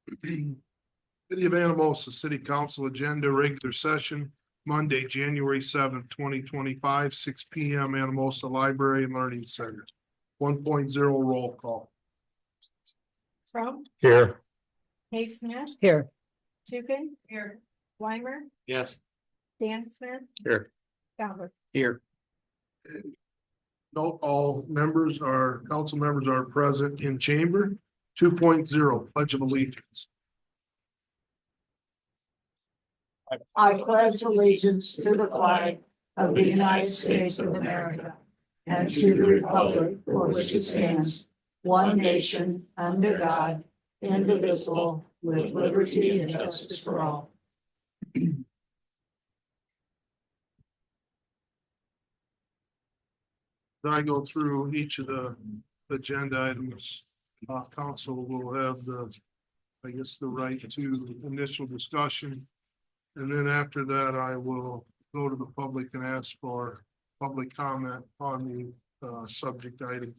City of Anamosa City Council Agenda Regular Session, Monday, January 7th, 2025, 6 p.m. Anamosa Library and Learning Center. 1.0 roll call. Trump. Here. Hay Smith. Here. Tukin. Here. Weimer. Yes. Dan Smith. Here. Calvert. Here. Note all council members are present in chamber. 2.0 Pledge of Allegiance. I pledge allegiance to the flag of the United States of America and to the republic for which it stands, one nation, under God, indivisible, with liberty and justice for all. I go through each of the agenda items. Council will have the right to initial discussion. And then after that, I will go to the public and ask for public comment on the subject item.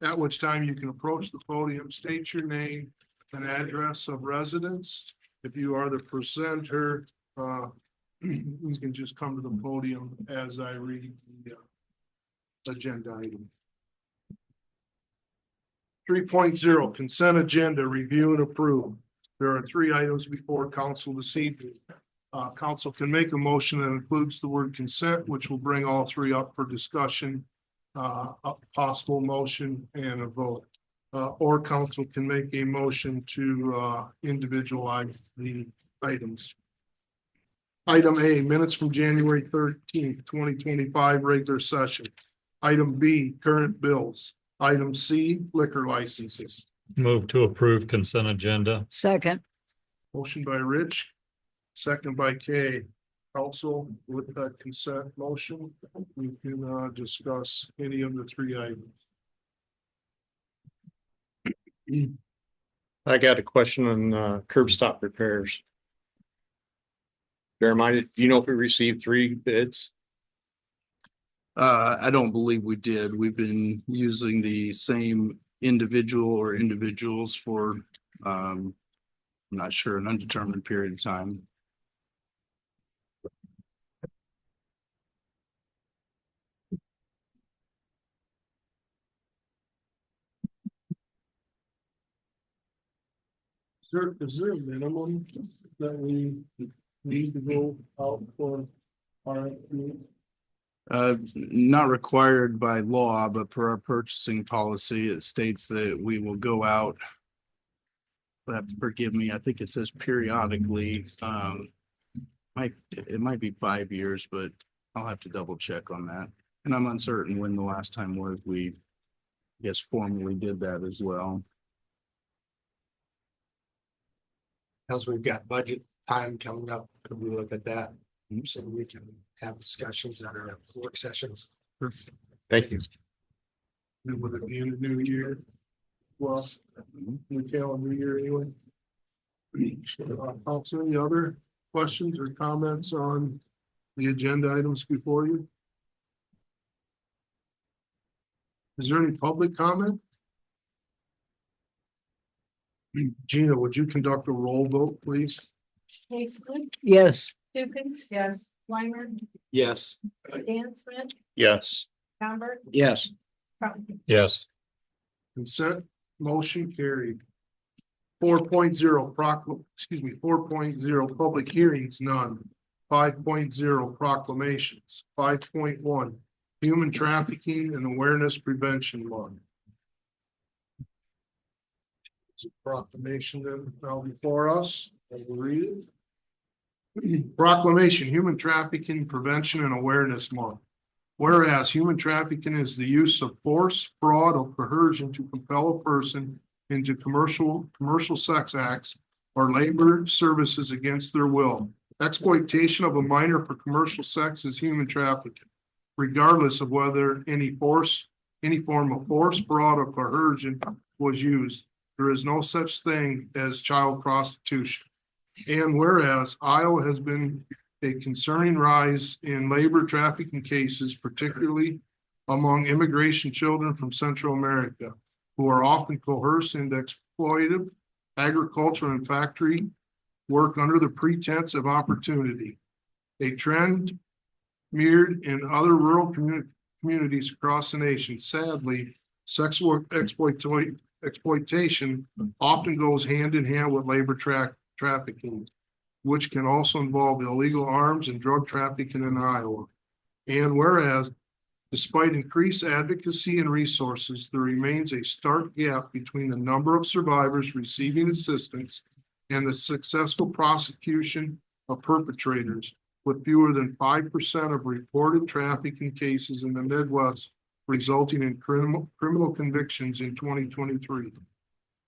At which time you can approach the podium, state your name and address of residence. If you are the presenter, you can just come to the podium as I read the agenda item. 3.0 Consent Agenda Review and Approve. There are 3 items before council this evening. Council can make a motion that includes the word consent, which will bring all 3 up for discussion, a possible motion and a vote. Or council can make a motion to individualize the items. Item A, minutes from January 13th, 2025, regular session. Item B, current bills. Item C, liquor licenses. Move to approve consent agenda. Second. Motion by Rich, second by Kay. Council, with that consent motion, we can discuss any of the 3 items. I got a question on curb stop repairs. Jeremiah, do you know if we received 3 bids? I don't believe we did. We've been using the same individual or individuals for, I'm not sure, an undetermined period of time. Is there a minimum that we need to go out for RFP? Not required by law, but per our purchasing policy, it states that we will go out. But have to forgive me, I think it says periodically. It might be 5 years, but I'll have to double check on that. And I'm uncertain when the last time was we, formally did that as well. As we've got budget time coming up, could we look at that so we can have discussions that are work sessions? Thank you. And with it being a new year, well, new calendar year anyway. Also, any other questions or comments on the agenda items before you? Is there any public comment? Gina, would you conduct a roll vote, please? Hay Smith. Yes. Tukin. Yes. Weimer. Yes. Dan Smith. Yes. Calvert. Yes. Trump. Yes. Consent motion carried. 4.0 4.0 public hearings, none. 5.0 proclamations. 5.1 human trafficking and awareness prevention month. Proclamation then now before us. I will read it. Proclamation, Human Trafficking Prevention and Awareness Month. Whereas human trafficking is the use of force, fraud, or coercion to compel a person into commercial sex acts or labor services against their will. Exploitation of a minor for commercial sex is human trafficking, regardless of whether any form of force, fraud, or coercion was used. There is no such thing as child prostitution. And whereas Iowa has been a concerning rise in labor trafficking cases, particularly among immigration children from Central America, who are often coerced and exploited agriculture and factory work under the pretense of opportunity. A trend mirrored in other rural communities across the nation. Sadly, sexual exploitation often goes hand in hand with labor trafficking, which can also involve illegal arms and drug trafficking in Iowa. And whereas, despite increased advocacy and resources, there remains a stark gap between the number of survivors receiving assistance and the successful prosecution of perpetrators, with fewer than 5% of reported trafficking cases in the Midwest resulting in criminal convictions in 2023.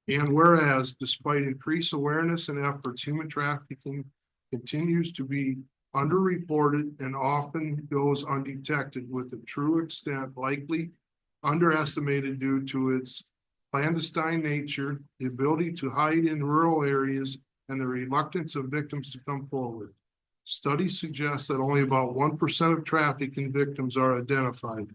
And whereas, despite increased awareness and efforts, human trafficking continues to be underreported and often goes undetected, with the true extent likely underestimated due to its clandestine nature, the ability to hide in rural areas, and the reluctance of victims to come forward. Studies suggest that only about 1% of trafficking victims are identified.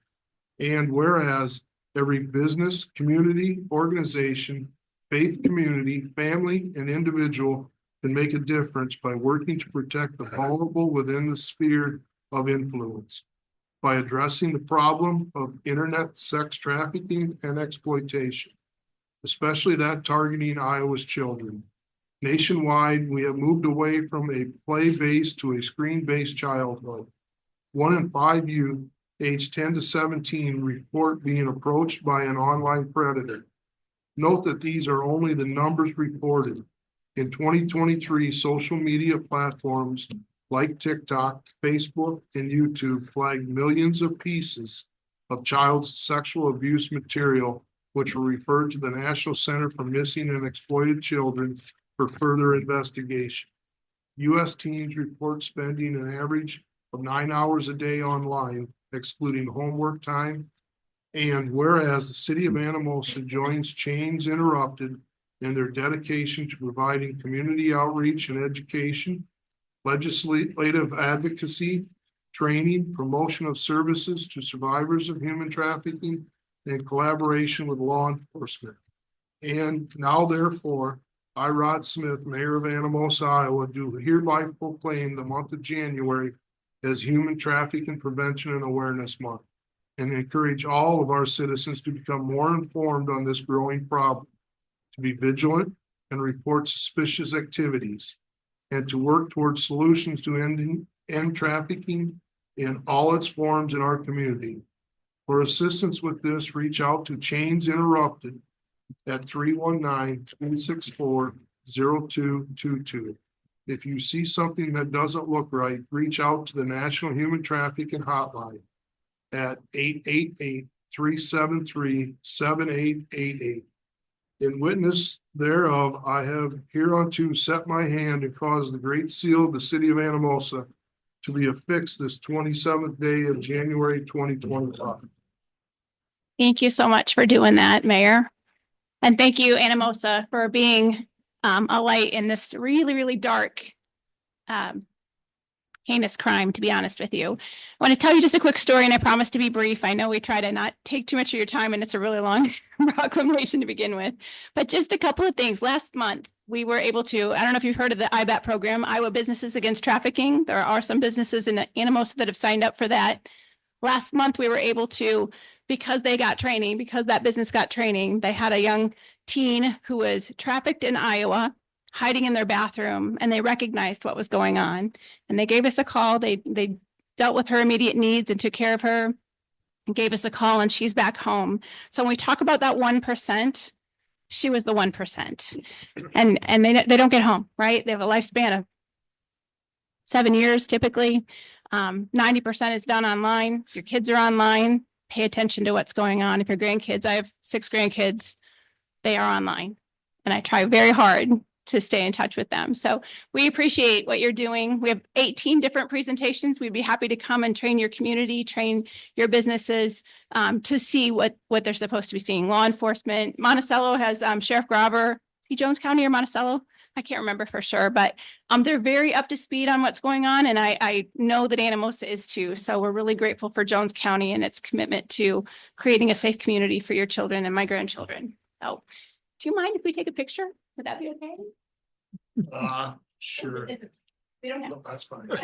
And whereas every business, community, organization, faith community, family, and individual can make a difference by working to protect the vulnerable within the sphere of influence, by addressing the problem of internet sex trafficking and exploitation, especially that targeting Iowa's children. Nationwide, we have moved away from a play-based to a screen-based childhood. 1 in 5 youth aged 10 to 17 report being approached by an online predator. Note that these are only the numbers reported. In 2023, social media platforms like TikTok, Facebook, and YouTube flagged millions of pieces of child sexual abuse material, which were referred to the National Center for Missing and Exploited Children for further investigation. U.S. teens report spending an average of 9 hours a day online, excluding homework time. And whereas the city of Anamosa joins Chains Interrupted in their dedication to providing community outreach and education, legislative advocacy, training, promotion of services to survivors of human trafficking, and collaboration with law enforcement. And now, therefore, I, Rod Smith, Mayor of Anamosa, Iowa, do hereby proclaim the month of January as Human Trafficking Prevention and Awareness Month, and encourage all of our citizens to become more informed on this growing problem, to be vigilant and report suspicious activities, and to work towards solutions to end trafficking in all its forms in our community. For assistance with this, reach out to Chains Interrupted at 319-364-0222. If you see something that doesn't look right, reach out to the National Human Trafficking Hotline at 888-373-7888. In witness thereof, I have hereunto set my hand and caused the great seal of the city of Anamosa to be affixed this 27th day of January 2025. Thank you so much for doing that, Mayor. And thank you, Anamosa, for being a light in this really, really dark, heinous crime, to be honest with you. I want to tell you just a quick story, and I promise to be brief. I know we try to not take too much of your time, and it's a really long proclamation to begin with. But just a couple of things. Last month, we were able to, I don't know if you've heard of the IBAT program, Iowa Businesses Against Trafficking. There are some businesses in Anamosa that have signed up for that. Last month, we were able to, because they got training, because that business got training, they had a young teen who was trafficked in Iowa, hiding in their bathroom, and they recognized what was going on. And they gave us a call. They dealt with her immediate needs and took care of her and gave us a call, and she's back home. So when we talk about that 1%, she was the 1%. And they don't get home, right? They have a lifespan of 7 years typically. 90% is done online. If your kids are online, pay attention to what's going on. If your grandkids, I have 6 grandkids, they are online. And I try very hard to stay in touch with them. So we appreciate what you're doing. We have 18 different presentations. We'd be happy to come and train your community, train your businesses to see what they're supposed to be seeing. Law enforcement. Monticello has Sheriff Grauber. Jones County or Monticello? I can't remember for sure, but they're very up to speed on what's going on. And I know that Anamosa is too. So we're really grateful for Jones County and its commitment to creating a safe community for your children and my grandchildren. So Do you mind if we take a picture? Would that be okay? Sure. We don't No, that's fine. have.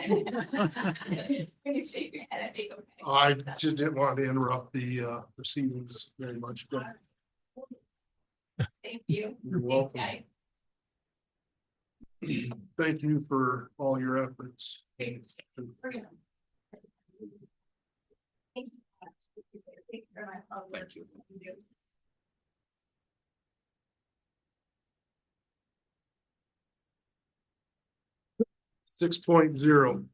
When you shake your head, I think, okay. I just didn't want to interrupt the proceedings very much, but Thank you. you're welcome. Okay. Thank you for all your efforts. We're gonna- Thank you. Thank you very much. Thank you. 6.0,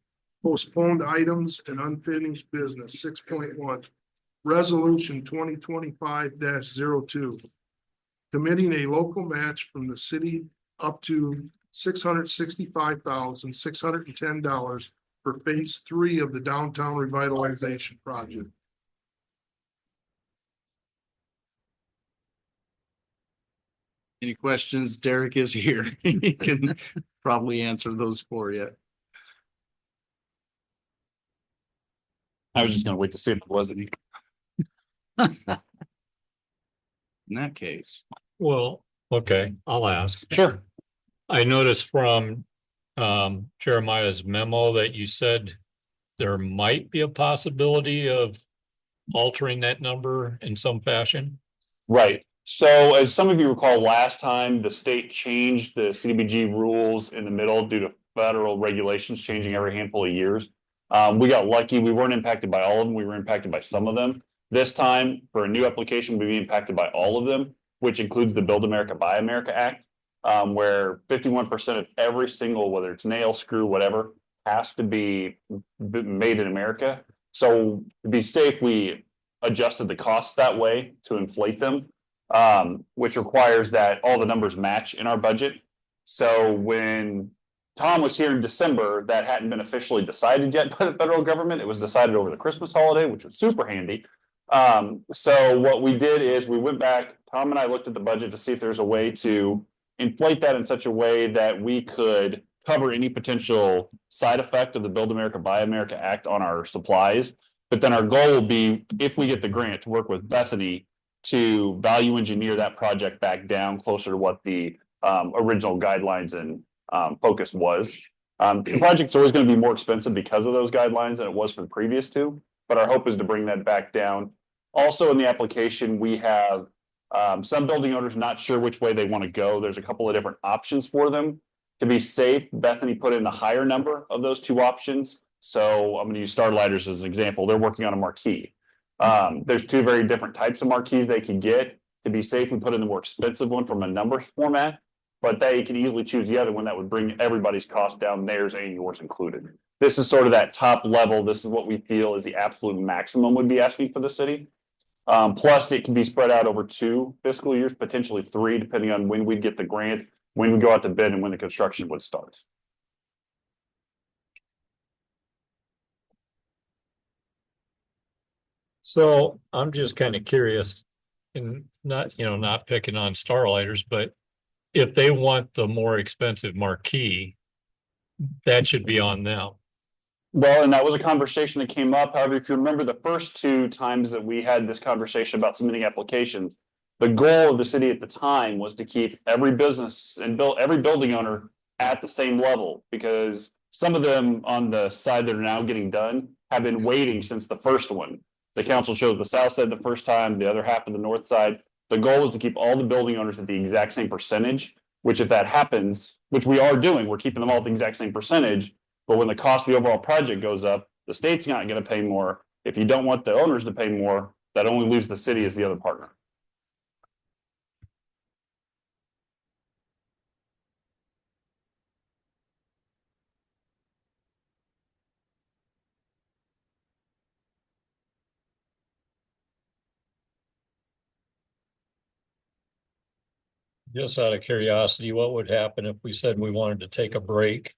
postponed items and unfinished business. 6.1, resolution 2025-02. Committing a local match from the city up to $665,610 for phase 3 of the downtown revitalization project. Any questions? Derek is here. He can probably answer those for you. I was just gonna wait to see if it was any. In that case, Well, okay, I'll ask. Sure. I noticed from Jeremiah's memo that you said there might be a possibility of altering that number in some fashion. Right. So as some of you recall, last time the state changed the CDBG rules in the middle due to federal regulations changing every handful of years. We got lucky. We weren't impacted by all of them. We were impacted by some of them. This time, for a new application, we'll be impacted by all of them, which includes the Build America, Buy America Act, where 51% of every single, whether it's nail, screw, whatever, has to be made in America. So to be safe, we adjusted the costs that way to inflate them, which requires that all the numbers match in our budget. So when Tom was here in December, that hadn't been officially decided yet by the federal government. It was decided over the Christmas holiday, which was super handy. So what we did is we went back, Tom and I looked at the budget to see if there's a way to inflate that in such a way that we could cover any potential side effect of the Build America, Buy America Act on our supplies. But then our goal will be, if we get the grant, to work with Bethany to value engineer that project back down closer to what the original guidelines and focus was. The project's always going to be more expensive because of those guidelines than it was for the previous two, but our hope is to bring that back down. Also in the application, we have some building owners not sure which way they want to go. There's a couple of different options for them. To be safe, Bethany put in a higher number of those two options. So I'm going to use Starlighters as an example. They're working on a marquee. There's two very different types of marquees they can get. To be safe, we put in the more expensive one from a number format, but they can easily choose the other one that would bring everybody's cost down, theirs and yours included. This is sort of that top level. This is what we feel is the absolute maximum would be asking for the city. Plus, it can be spread out over 2 fiscal years, potentially 3, depending on when we get the grant, when we go out to bid, and when the construction would start. So I'm just kind of curious and not picking on Starlighters, but if they want the more expensive marquee, that should be on them. Well, and that was a conversation that came up. However, if you remember the first 2 times that we had this conversation about submitting applications, the goal of the city at the time was to keep every business and every building owner at the same level, because some of them on the side that are now getting done have been waiting since the first one. The council showed the south side the first time, the other half of the north side. The goal was to keep all the building owners at the exact same percentage, which if that happens, which we are doing, we're keeping them all at the exact same percentage. But when the cost of the overall project goes up, the state's not going to pay more. If you don't want the owners to pay more, that only leaves the city as the other partner. Just out of curiosity, what would happen if we said we wanted to take a break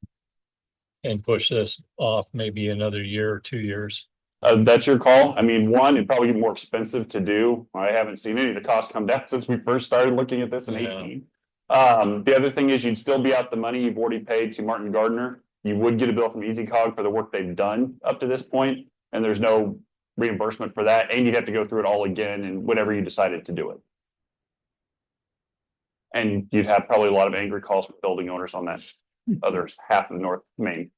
and push this off maybe another year or 2 years? That's your call. I mean, one, it'd probably get more expensive to do. I haven't seen any of the costs come down since we first started looking at this in 18. The other thing is you'd still be out the money you've already paid to Martin Gardner. You would get a bill from EasyCog for the work they've done up to this point, and there's no reimbursement for that. And you'd have to go through it all again and whenever you decided to do it. And you'd have probably a lot of angry calls from building owners on that other half of North Main.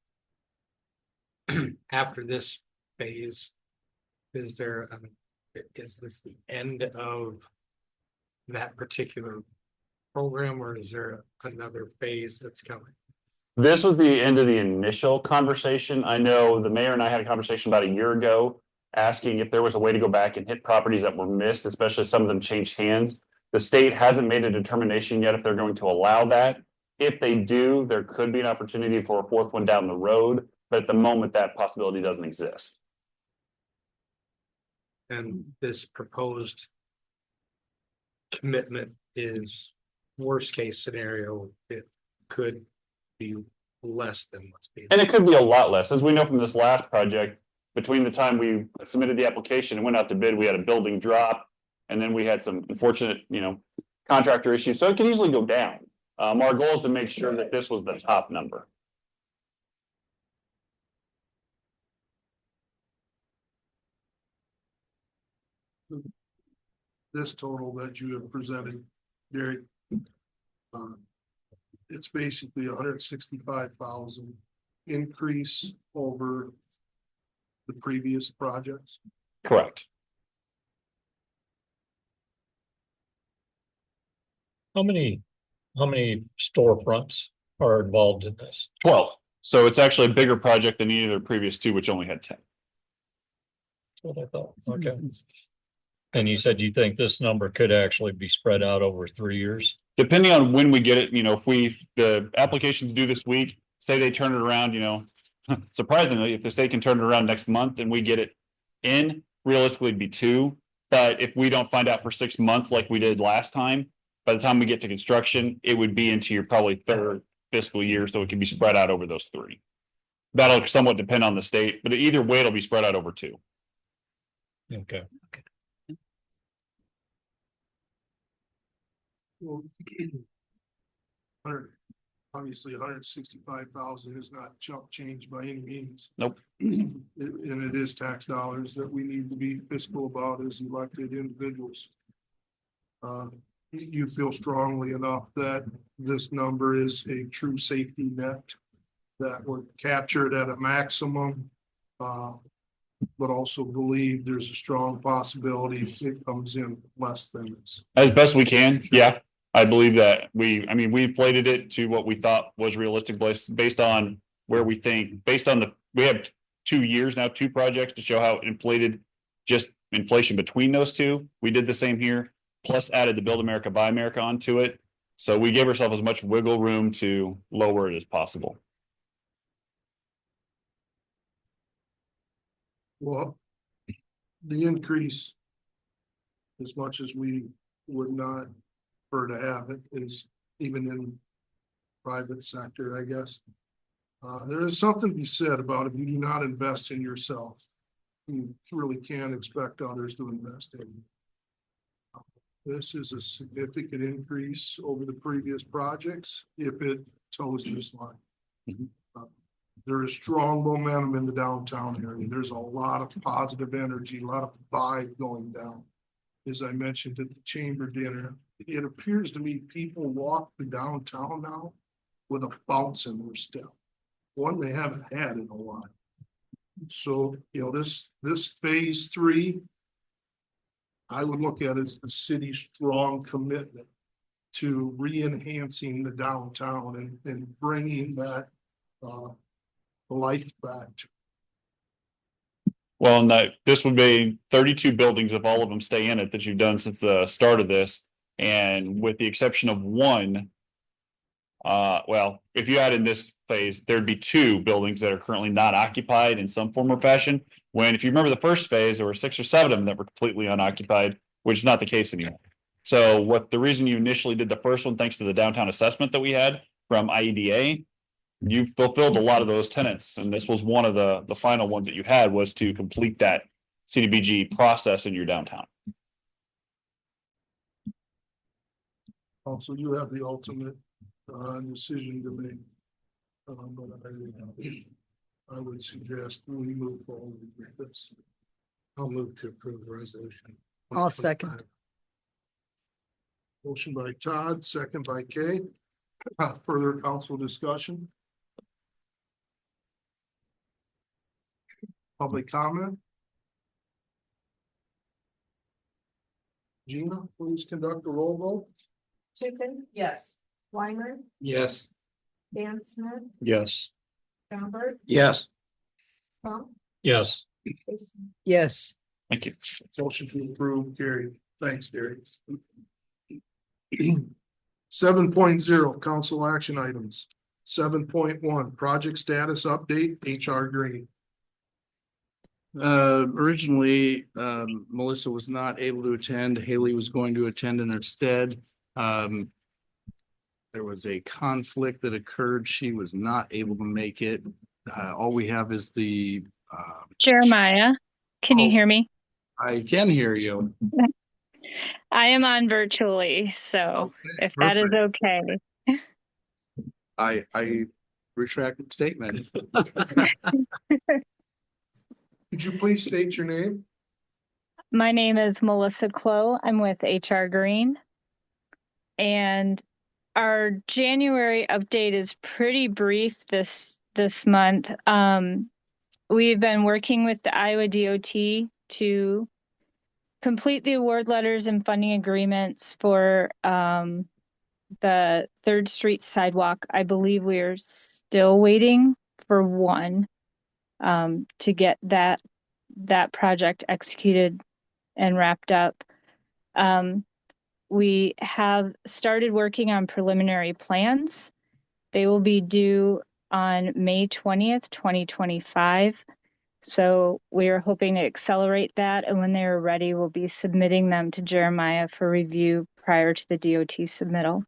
After this phase, is there, is this the end of that particular program, or is there another phase that's coming? This was the end of the initial conversation. I know the mayor and I had a conversation about a year ago, asking if there was a way to go back and hit properties that were missed, especially some of them changed hands. The state hasn't made a determination yet if they're going to allow that. If they do, there could be an opportunity for a fourth one down the road, but at the moment, that possibility doesn't exist. And this proposed commitment is worst case scenario, it could be less than what's being. And it could be a lot less. As we know from this last project, between the time we submitted the application and went out to bid, we had a building drop. And then we had some unfortunate, contractor issues. So it can easily go down. Our goal is to make sure that this was the top number. This total that you have presented, Gary. It's basically 165,000 increase over the previous projects. Correct. How many storefronts are involved in this? 12. So it's actually a bigger project than either of the previous two, which only had 10. That's what I thought. Okay. And you said you think this number could actually be spread out over 3 years? Depending on when we get it, if the applications due this week, say they turn it around, surprisingly, if the state can turn it around next month and we get it in, realistically it'd be 2. But if we don't find out for 6 months like we did last time, by the time we get to construction, it would be into your probably 3rd fiscal year, so it can be spread out over those 3. That'll somewhat depend on the state, but either way, it'll be spread out over 2. Okay. Well, obviously, 165,000 is not chump change by any means. Nope. And it is tax dollars that we need to be fiscal about as elected individuals. You feel strongly enough that this number is a true safety net that would capture it at a maximum, but also believe there's a strong possibility it comes in less than this. As best we can, yeah. I believe that we inflated it to what we thought was realistic based on where we think, we have 2 years now, 2 projects to show how inflated just inflation between those two. We did the same here, plus added the Build America, Buy America onto it. So we gave ourselves as much wiggle room to lower it as possible. Well, the increase, as much as we would not prefer to have it, is even in private sector, I guess. There is something to be said about if you do not invest in yourself, you really can't expect others to invest in you. This is a significant increase over the previous projects if it toes this line. There is strong momentum in the downtown area. There's a lot of positive energy, a lot of vibe going down. As I mentioned at the chamber dinner, it appears to me people walk the downtown now with a bounce in their step. One they haven't had in a while. So, this phase 3, I would look at as the city's strong commitment to re-enhancing the downtown and bringing that life back. Well, and this would be 32 buildings if all of them stay in it that you've done since the start of this. And with the exception of 1, if you add in this phase, there'd be 2 buildings that are currently not occupied in some form or fashion. When, if you remember the first phase, there were 6 or 7 of them that were completely unoccupied, which is not the case anymore. So the reason you initially did the first one, thanks to the downtown assessment that we had from IEDA, you've fulfilled a lot of those tenants. And this was one of the final ones that you had, was to complete that CDBG process in your downtown. Also, you have the ultimate decision to make. But I would suggest we move forward with this. I'll move to approve the resolution. I'll second. Motion by Todd, second by Kay. Further council discussion? Public comment? Gina, please conduct a roll vote. Tukin? Yes. Weimer? Yes. Dan Smith? Yes. Bamber? Yes. Trump? Yes. Casement? Yes. Thank you. Motion to approve, carried. Thanks, Gary. 7.0 council action items. 7.1 project status update, HR Green. Originally, Melissa was not able to attend. Haley was going to attend in her stead. There was a conflict that occurred. She was not able to make it. All we have is the, Jeremiah, can you Oh. hear me? I can hear you. I am on virtually, so if that is okay. I retract the statement. Could you please state your name? My name is Melissa Clow. I'm with HR Green. And our January update is pretty brief this month. We've been working with the Iowa DOT to complete the award letters and funding agreements for the 3rd Street sidewalk. I believe we are still waiting for one to get that project executed and wrapped up. We have started working on preliminary plans. They will be due on May 20th, 2025. So we are hoping to accelerate that. And when they are ready, we'll be submitting them to Jeremiah for review prior to the DOT submittal.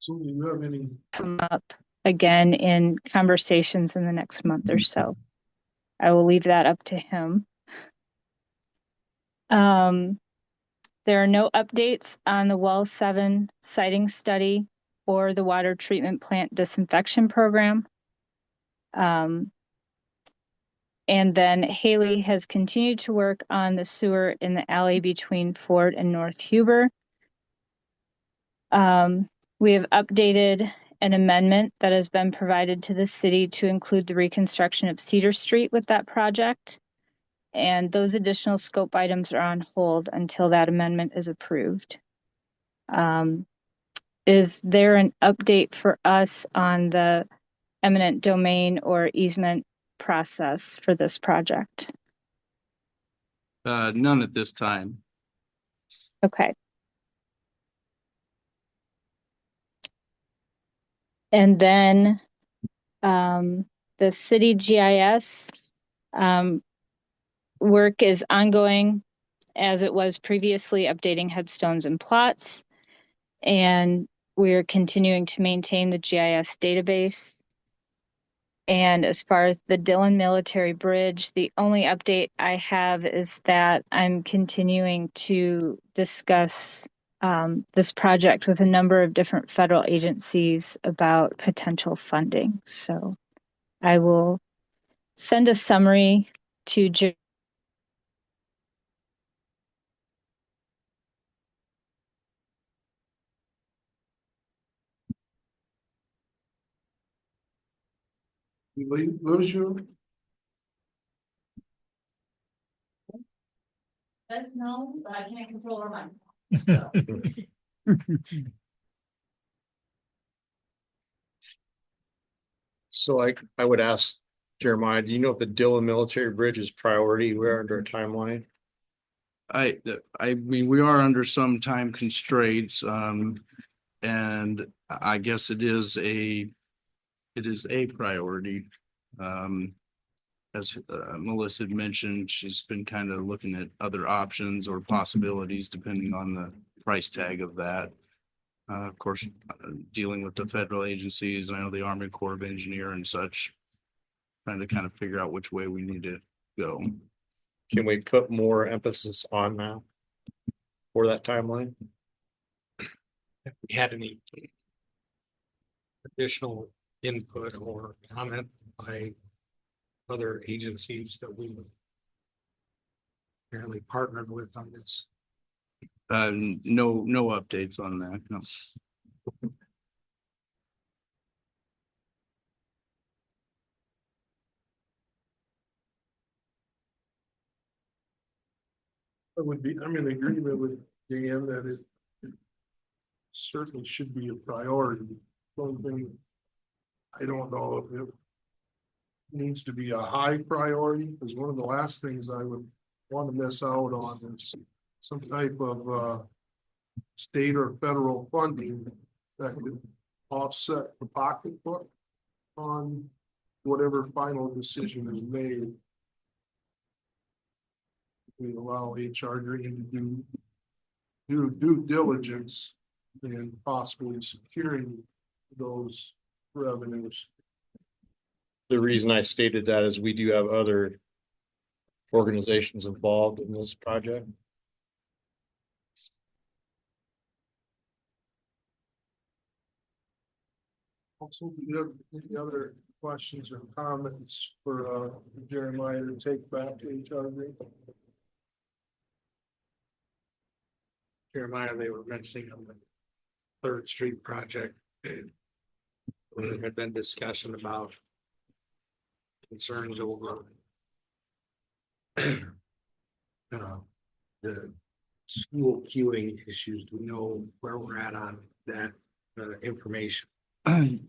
So do you have any? Come up again in conversations in the next month or so. I will leave that up to him. There are no updates on the Well 7 siting study or the water treatment plant disinfection program. And then Haley has continued to work on the sewer in the alley between Ford and North Huber. We have updated an amendment that has been provided to the city to include the reconstruction of Cedar Street with that project. And those additional scope items are on hold until that amendment is approved. Is there an update for us on the eminent domain or easement process for this project? None at this time. Okay. And then the city GIS work is ongoing as it was previously, updating headstones and plots. And we're continuing to maintain the GIS database. And as far as the Dillon Military Bridge, the only update I have is that I'm continuing to discuss this project with a number of different federal agencies about potential funding. So I will send a summary to We lose you? No, but I can't control her mind. So I would ask Jeremiah, do you know if the Dillon Military Bridge is priority? We're under a timeline. I mean, we are under some time constraints, and I guess it is a priority. As Melissa had mentioned, she's been kind of looking at other options or possibilities depending on the price tag of that. Of course, dealing with the federal agencies, I know the Army Corps of Engineer and such, trying to kind of figure out which way we need to go. Can we put more emphasis on that? for that timeline? If we had any additional input or comment by other agencies that we apparently partnered with on this. No updates on that, no. I'm in agreement with Dan that it certainly should be a priority. One thing, I don't know if it needs to be a high priority, because one of the last things I would want to miss out on is some type of state or federal funding that could offset the pocketbook on whatever final decision is made. We allow HR Green to do due diligence in possibly securing those revenues. The reason I stated that is we do have other organizations involved in this project. Also, do you have any other questions or comments for Jeremiah to take back to HR Green? Jeremiah, they were mentioning on the Third Street project. There had been discussion about concerns over the school queuing issues. Do we know where we're at on that information?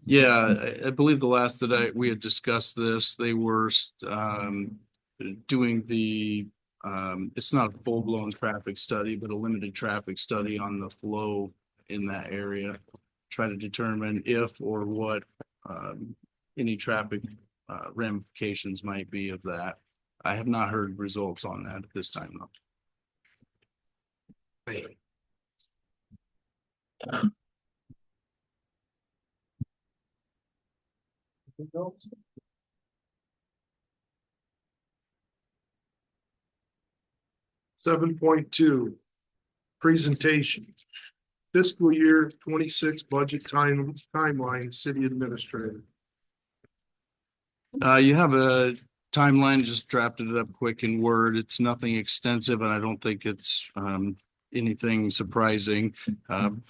Yeah, I believe the last that we had discussed this, they were doing the it's not a full-blown traffic study, but a limited traffic study on the flow in that area. Try to determine if or what any traffic ramifications might be of that. I have not heard results on that at this time though. Thank you. Anything else? Seven point two, presentation. Fiscal year 26 budget timeline, city administrator. You have a timeline, just drafted it up quick in Word. It's nothing extensive and I don't think it's anything surprising.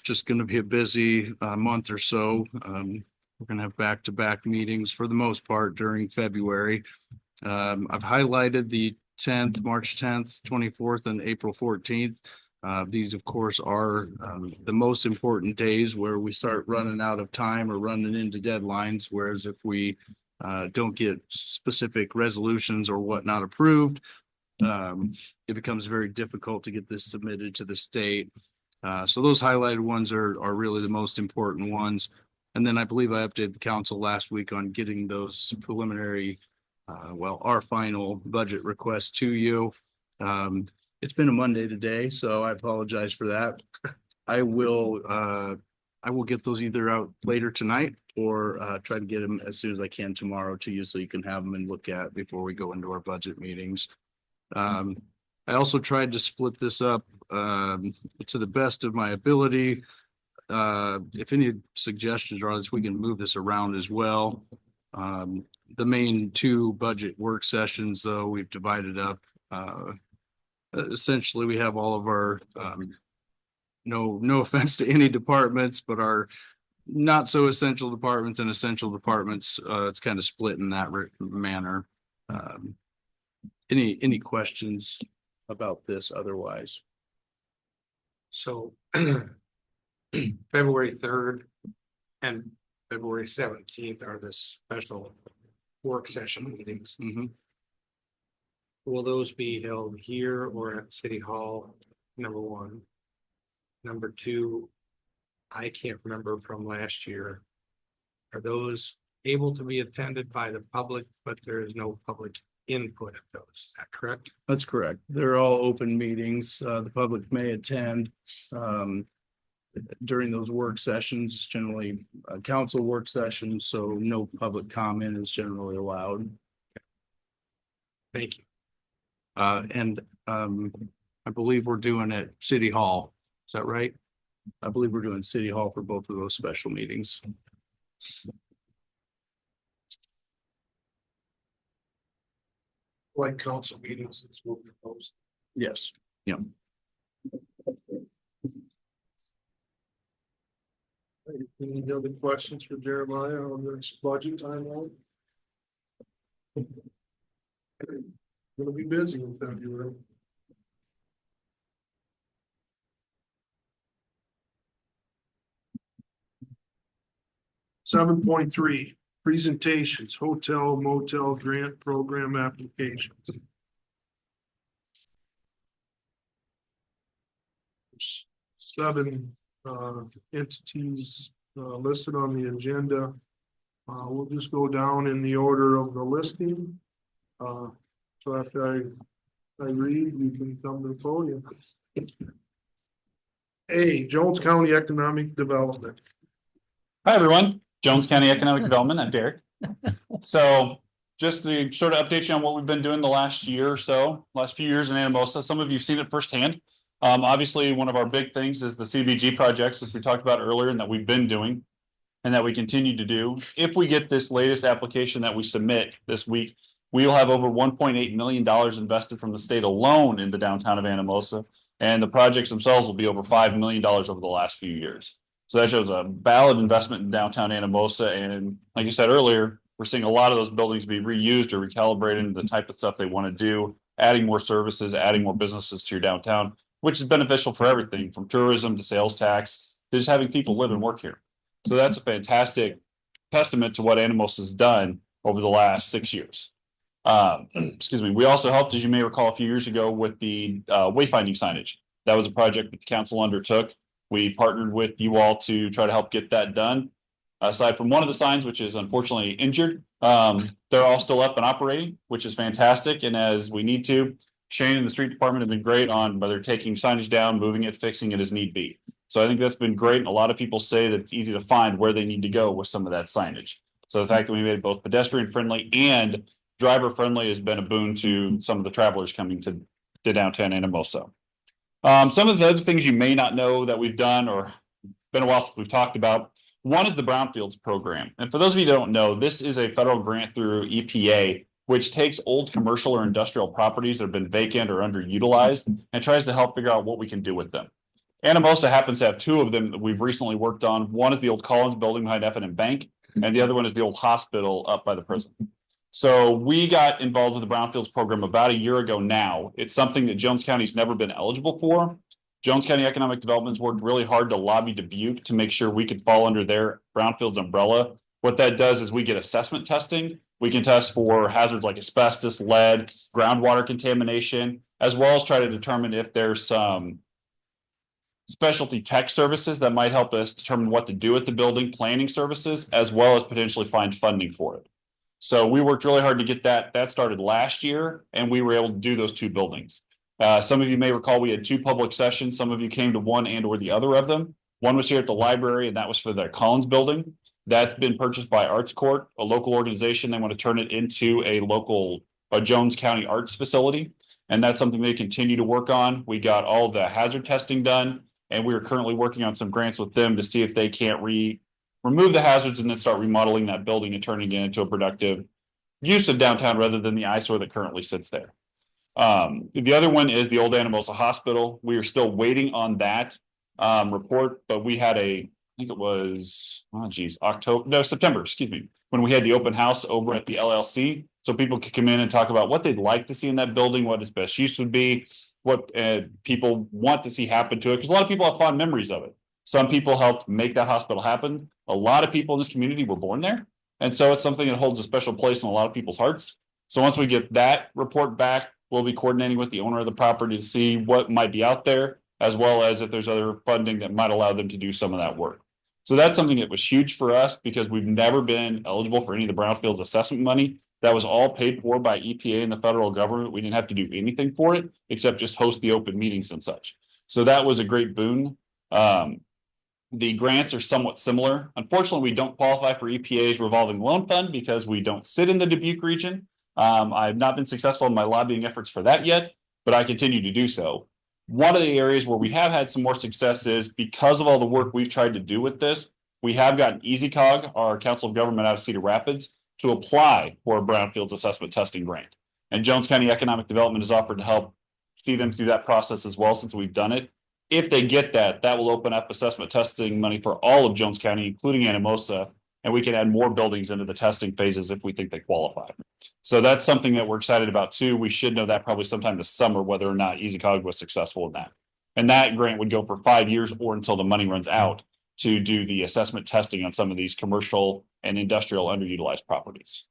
Just going to be a busy month or so. We're going to have back-to-back meetings for the most part during February. I've highlighted the 10th, March 10th, 24th, and April 14th. These, of course, are the most important days where we start running out of time or running into deadlines. Whereas if we don't get specific resolutions or whatnot approved, it becomes very difficult to get this submitted to the state. So those highlighted ones are really the most important ones. And then I believe I updated the council last week on getting those preliminary, our final budget request to you. It's been a Monday today, so I apologize for that. I will get those either out later tonight or try to get them as soon as I can tomorrow to you so you can have them and look at before we go into our budget meetings. I also tried to split this up to the best of my ability. If any suggestions are on this, we can move this around as well. The main two budget work sessions, though, we've divided up. Essentially, we have all of our, no offense to any departments, but our not so essential departments and essential departments, it's kind of split in that manner. Any questions about this otherwise? So February 3rd and February 17th are the special work session meetings. Mm-hmm. Will those be held here or at City Hall? Number one. Number two, I can't remember from last year. Are those able to be attended by the public, but there is no public input at those? Is that correct? That's correct. They're all open meetings. The public may attend. During those work sessions, it's generally a council work session, so no public comment is generally allowed. Thank you. And I believe we're doing it City Hall. Is that right? I believe we're doing City Hall for both of those special meetings. Like council meetings, it's what we proposed. Yes. Yeah. Any other questions for Jeremiah on this budget timeline? Gonna be busy in February. Seven point three, presentations, hotel motel grant program applications. Seven entities listed on the agenda. We'll just go down in the order of the listing. So after I read, you can come to the podium. A, Jones County Economic Development. Hi, everyone. Jones County Economic Development. I'm Derek. So just to sort of update you on what we've been doing the last year or so, last few years in Anamosa. Some of you've seen it firsthand. Obviously, one of our big things is the CBG projects, which we talked about earlier and that we've been doing and that we continue to do. If we get this latest application that we submit this week, we will have over $1.8 million invested from the state alone in the downtown of Anamosa. And the projects themselves will be over $5 million over the last few years. So that shows a valid investment in downtown Anamosa. And like I said earlier, we're seeing a lot of those buildings be reused or recalibrated into the type of stuff they want to do, adding more services, adding more businesses to your downtown, which is beneficial for everything from tourism to sales tax to just having people live and work here. So that's a fantastic testament to what Anamosa has done over the last 6 years. Excuse me. We also helped, as you may recall, a few years ago with the wayfinding signage. That was a project that the council undertook. We partnered with you all to try to help get that done. Aside from one of the signs, which is unfortunately injured, they're all still up and operating, which is fantastic. And as we need to, Shane and the street department have been great on whether taking signage down, moving it, fixing it as need be. So I think that's been great. And a lot of people say that it's easy to find where they need to go with some of that signage. So the fact that we made it both pedestrian friendly and driver friendly has been a boon to some of the travelers coming to downtown Anamosa. Some of the other things you may not know that we've done or been a while since we've talked about. One is the Brownfields program. And for those of you who don't know, this is a federal grant through EPA, which takes old commercial or industrial properties that have been vacant or underutilized and tries to help figure out what we can do with them. Anamosa happens to have two of them that we've recently worked on. One is the old Collins building behind F&M Bank, and the other one is the old hospital up by the prison. So we got involved with the Brownfields program about a year ago now. It's something that Jones County's never been eligible for. Jones County Economic Development's worked really hard to lobby Dubuque to make sure we could fall under their Brownfields umbrella. What that does is we get assessment testing. We can test for hazards like asbestos, lead, groundwater contamination, as well as try to determine if there's some specialty tech services that might help us determine what to do with the building, planning services, as well as potentially find funding for it. So we worked really hard to get that started last year, and we were able to do those two buildings. Some of you may recall we had two public sessions. Some of you came to one and or the other of them. One was here at the library, and that was for the Collins building. That's been purchased by Arts Court, a local organization. They want to turn it into a Jones County arts facility. And that's something they continue to work on. We got all the hazard testing done, and we are currently working on some grants with them to see if they can't remove the hazards and then start remodeling that building and turning it into a productive use of downtown rather than the eyesore that currently sits there. The other one is the old Anamosa Hospital. We are still waiting on that report, but we had I think it was, September, excuse me, when we had the open house over at the LLC. So people could come in and talk about what they'd like to see in that building, what its best use would be, what people want to see happen to it. Because a lot of people have fond memories of it. Some people helped make that hospital happen. A lot of people in this community were born there. And so it's something that holds a special place in a lot of people's hearts. So once we get that report back, we'll be coordinating with the owner of the property to see what might be out there, as well as if there's other funding that might allow them to do some of that work. So that's something that was huge for us because we've never been eligible for any of the Brownfields assessment money. That was all paid for by EPA and the federal government. We didn't have to do anything for it except just host the open meetings and such. So that was a great boon. The grants are somewhat similar. Unfortunately, we don't qualify for EPA's revolving loan fund because we don't sit in the Dubuque region. I've not been successful in my lobbying efforts for that yet, but I continue to do so. One of the areas where we have had some more success is because of all the work we've tried to do with this, we have gotten EasyCog, our Council of Government out of Cedar Rapids, to apply for a brownfields assessment testing grant. And Jones County Economic Development has offered to help see them through that process as well, since we've done it. If they get that, that will open up assessment testing money for all of Jones County, including Anamosa, and we can add more buildings into the testing phases if we think they qualify. So that's something that we're excited about too. We should know that probably sometime this summer, whether or not EasyCog was successful in that. And that grant would go for 5 years or until the money runs out to do the assessment testing on some of these commercial and industrial underutilized properties.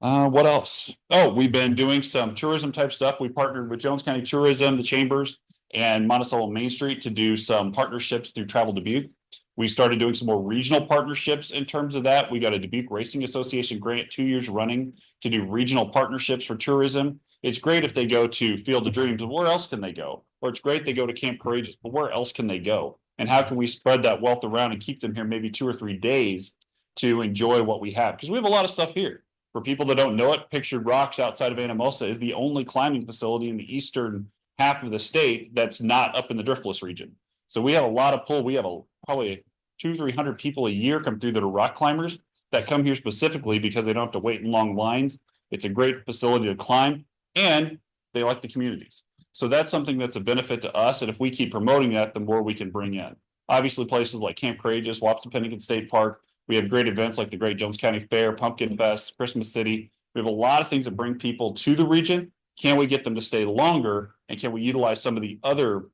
What else? Oh, we've been doing some tourism type stuff. We partnered with Jones County Tourism, the Chambers, and Monticello Main Street to do some partnerships through Travel Dubuque. We started doing some more regional partnerships in terms of that. We got a Dubuque Racing Association grant 2 years running to do regional partnerships for tourism. It's great if they go to Field of Dreams, but where else can they go? Or it's great they go to Camp Courageous, but where else can they go? And how can we spread that wealth around and keep them here maybe 2 or 3 days to enjoy what we have? Because we have a lot of stuff here. For people that don't know it, Pictured Rocks outside of Anamosa is the only climbing facility in the eastern half of the state that's not up in the driftless region. So we have a lot of pull. We have probably 200-300 people a year come through that are rock climbers that come here specifically because they don't have to wait in long lines. It's a great facility to climb, and they like the communities. So that's something that's a benefit to us. And if we keep promoting that, the more we can bring in. Obviously, places like Camp Courageous, Wapsipinicon State Park, we have great events like the Great Jones County Fair, Pumpkin Fest, Christmas City. We have a lot of things that bring people to the region. Can we get them to stay longer? And can we utilize some of the other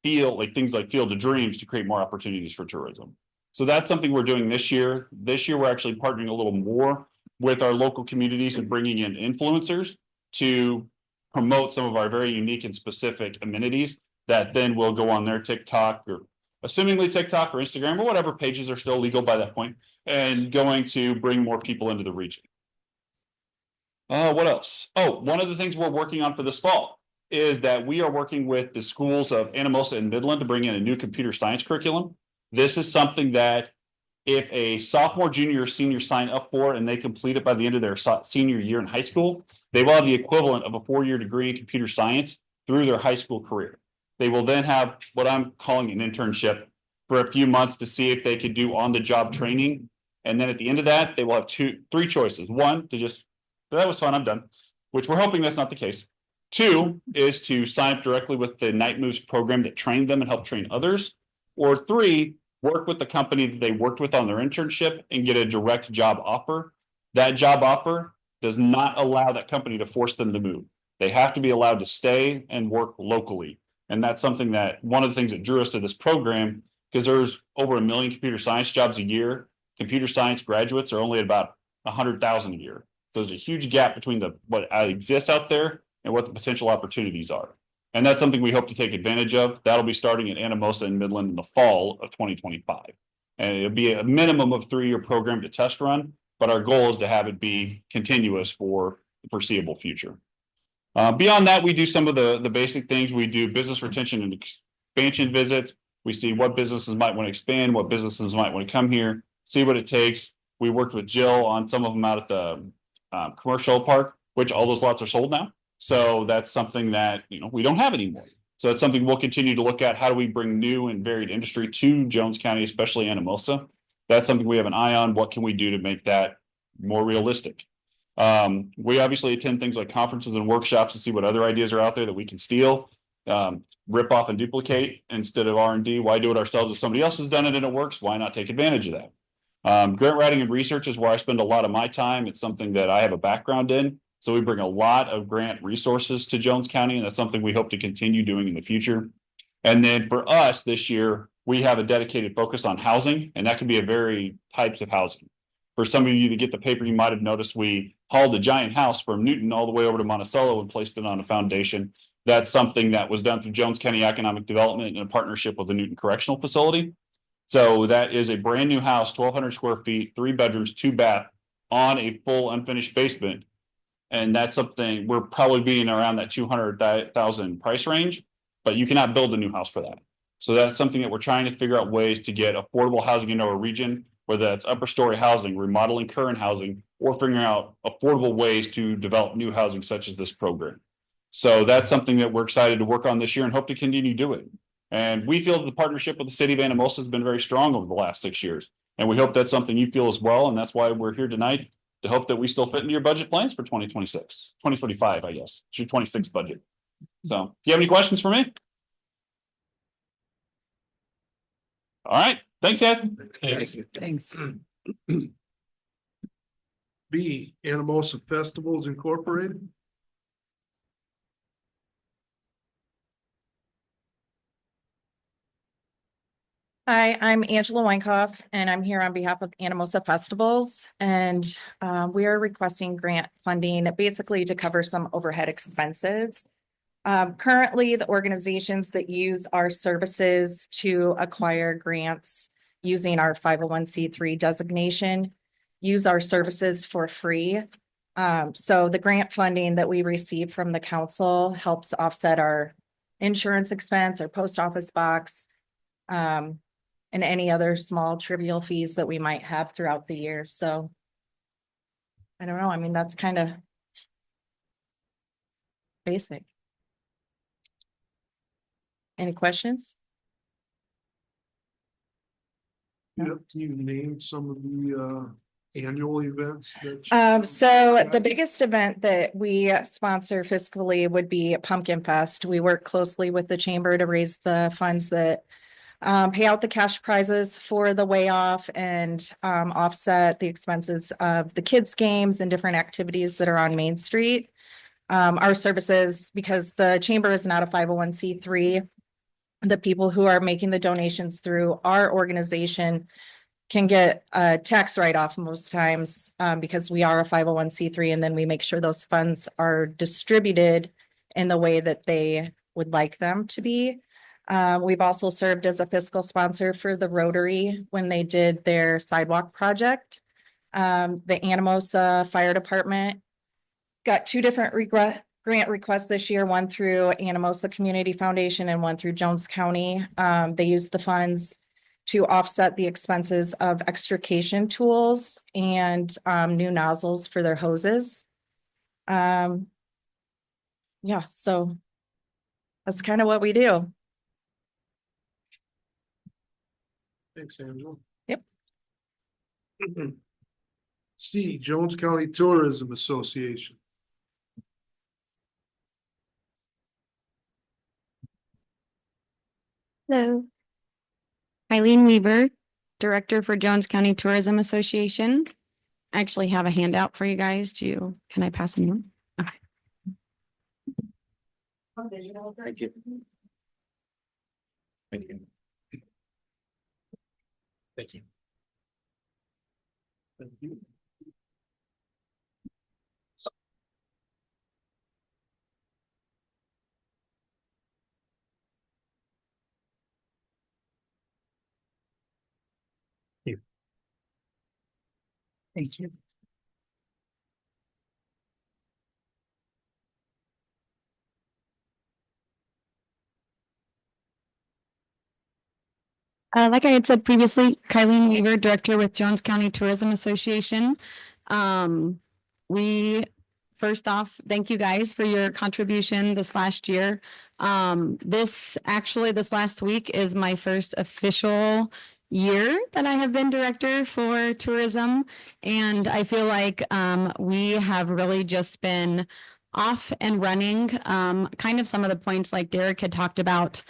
things like Field of Dreams to create more opportunities for tourism? So that's something we're doing this year. This year, we're actually partnering a little more with our local communities and bringing in influencers to promote some of our very unique and specific amenities that then will go on their TikTok or assumingly TikTok or Instagram or whatever pages are still legal by that point, and going to bring more people into the region. What else? Oh, one of the things we're working on for this fall is that we are working with the schools of Anamosa and Midland to bring in a new computer science curriculum. This is something that if a sophomore, junior, or senior sign up for and they complete it by the end of their senior year in high school, they will have the equivalent of a 4-year degree in computer science through their high school career. They will then have what I'm calling an internship for a few months to see if they could do on-the-job training. And then at the end of that, they will have 3 choices. One, to just, that was fun, I'm done, which we're hoping that's not the case. 2 is to sign up directly with the Night Moves program that trained them and helped train others. Or 3, work with the company that they worked with on their internship and get a direct job offer. That job offer does not allow that company to force them to move. They have to be allowed to stay and work locally. And that's something that one of the things that drew us to this program, because there's over 1 million computer science jobs a year. Computer science graduates are only at about 100,000 a year. So there's a huge gap between what exists out there and what the potential opportunities are. And that's something we hope to take advantage of. That'll be starting at Anamosa and Midland in the fall of 2025. And it'll be a minimum of 3-year program to test run, but our goal is to have it be continuous for the foreseeable future. Beyond that, we do some of the basic things. We do business retention and expansion visits. We see what businesses might want to expand, what businesses might want to come here, see what it takes. We worked with Jill on some of them out at the commercial park, which all those lots are sold now. So that's something that, we don't have anymore. So that's something we'll continue to look at. How do we bring new and varied industry to Jones County, especially Anamosa? That's something we have an eye on. What can we do to make that more realistic? We obviously attend things like conferences and workshops to see what other ideas are out there that we can steal, rip off and duplicate instead of R&D. Why do it ourselves if somebody else has done it and it works? Why not take advantage of that? Grant writing and research is where I spend a lot of my time. It's something that I have a background in. So we bring a lot of grant resources to Jones County, and that's something we hope to continue doing in the future. And then for us this year, we have a dedicated focus on housing, and that can be a very types of housing. For some of you to get the paper, you might have noticed we hauled a giant house from Newton all the way over to Monticello and placed it on a foundation. That's something that was done through Jones County Economic Development in a partnership with the Newton Correctional Facility. So that is a brand new house, 1,200 square feet, 3 bedrooms, 2 bath on a full unfinished basement. And that's something we're probably being around that 200,000 price range, but you cannot build a new house for that. So that's something that we're trying to figure out ways to get affordable housing into our region, whether that's upper story housing, remodeling current housing, or figuring out affordable ways to develop new housing such as this program. So that's something that we're excited to work on this year and hope to continue doing. And we feel that the partnership with the city of Anamosa has been very strong over the last 6 years. And we hope that's something you feel as well. And that's why we're here tonight, to hope that we still fit into your budget plans for 2026, 2025, I guess. It's your 26 budget. So do you have any questions for me? All right. Thanks, guys. Thank you. Thanks. B, Anamosa Festivals Incorporated. Hi, I'm Angela Weinkoff, and I'm here on behalf of Anamosa Festivals. And we are requesting grant funding basically to cover some overhead expenses. Currently, the organizations that use our services to acquire grants using our 501c3 designation use our services for free. So the grant funding that we receive from the council helps offset our insurance expense, our post office box, and any other small trivial fees that we might have throughout the year. So I don't know. I mean, that's kind of basic. Any questions? Yep, can you name some of the annual events that? So the biggest event that we sponsor fiscally would be Pumpkin Fest. We work closely with the chamber to raise the funds that pay out the cash prizes for the way off and offset the expenses of the kids' games and different activities that are on Main Street. Our services, because the chamber is not a 501c3, the people who are making the donations through our organization can get a tax write-off most times because we are a 501c3, and then we make sure those funds are distributed in the way that they would like them to be. We've also served as a fiscal sponsor for the Rotary when they did their sidewalk project. The Anamosa Fire Department got 2 different grant requests this year, one through Anamosa Community Foundation and one through Jones County. They used the funds to offset the expenses of extrication tools and new nozzles for their hoses. Yeah, so that's kind of what we do. Thanks, Angela. Yep. C, Jones County Tourism Association. Hello. Eileen Weaver, Director for Jones County Tourism Association. I actually have a handout for you guys. Can I pass it on? Okay. Thank you. Thank you. Thank you. Thank you. Thank you. Like I had said previously, Kylene Weaver, Director with Jones County Tourism Association. We, first off, thank you guys for your contribution this last year. This last week is my first official year that I have been director for tourism. And I feel like we have really just been off and running. Kind of some of the points like Derek had talked about,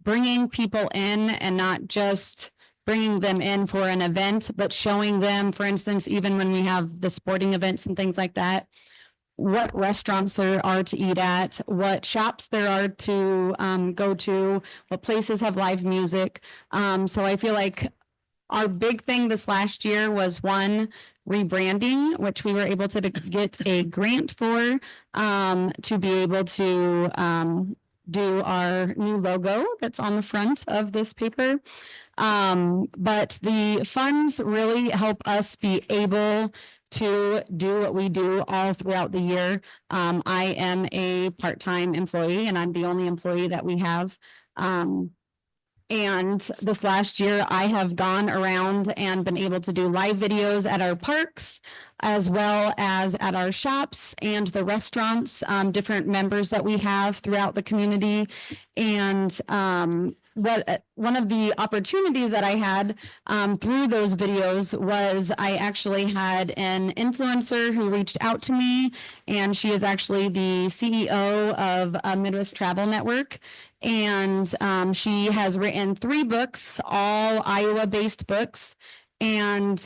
bringing people in and not just bringing them in for an event, but showing them, for instance, even when we have the sporting events and things like that, what restaurants there are to eat at, what shops there are to go to, what places have live music. So I feel like our big thing this last year was one, rebranding, which we were able to get a grant for to be able to do our new logo that's on the front of this paper. But the funds really help us be able to do what we do all throughout the year. I am a part-time employee and I'm the only employee that we have. And this last year, I have gone around and been able to do live videos at our parks, as well as at our shops and the restaurants, different members that we have throughout the community. And one of the opportunities that I had through those videos was I actually had an influencer who reached out to me, and she is actually the CEO of Midwest Travel Network. And she has written 3 books, all Iowa-based books. And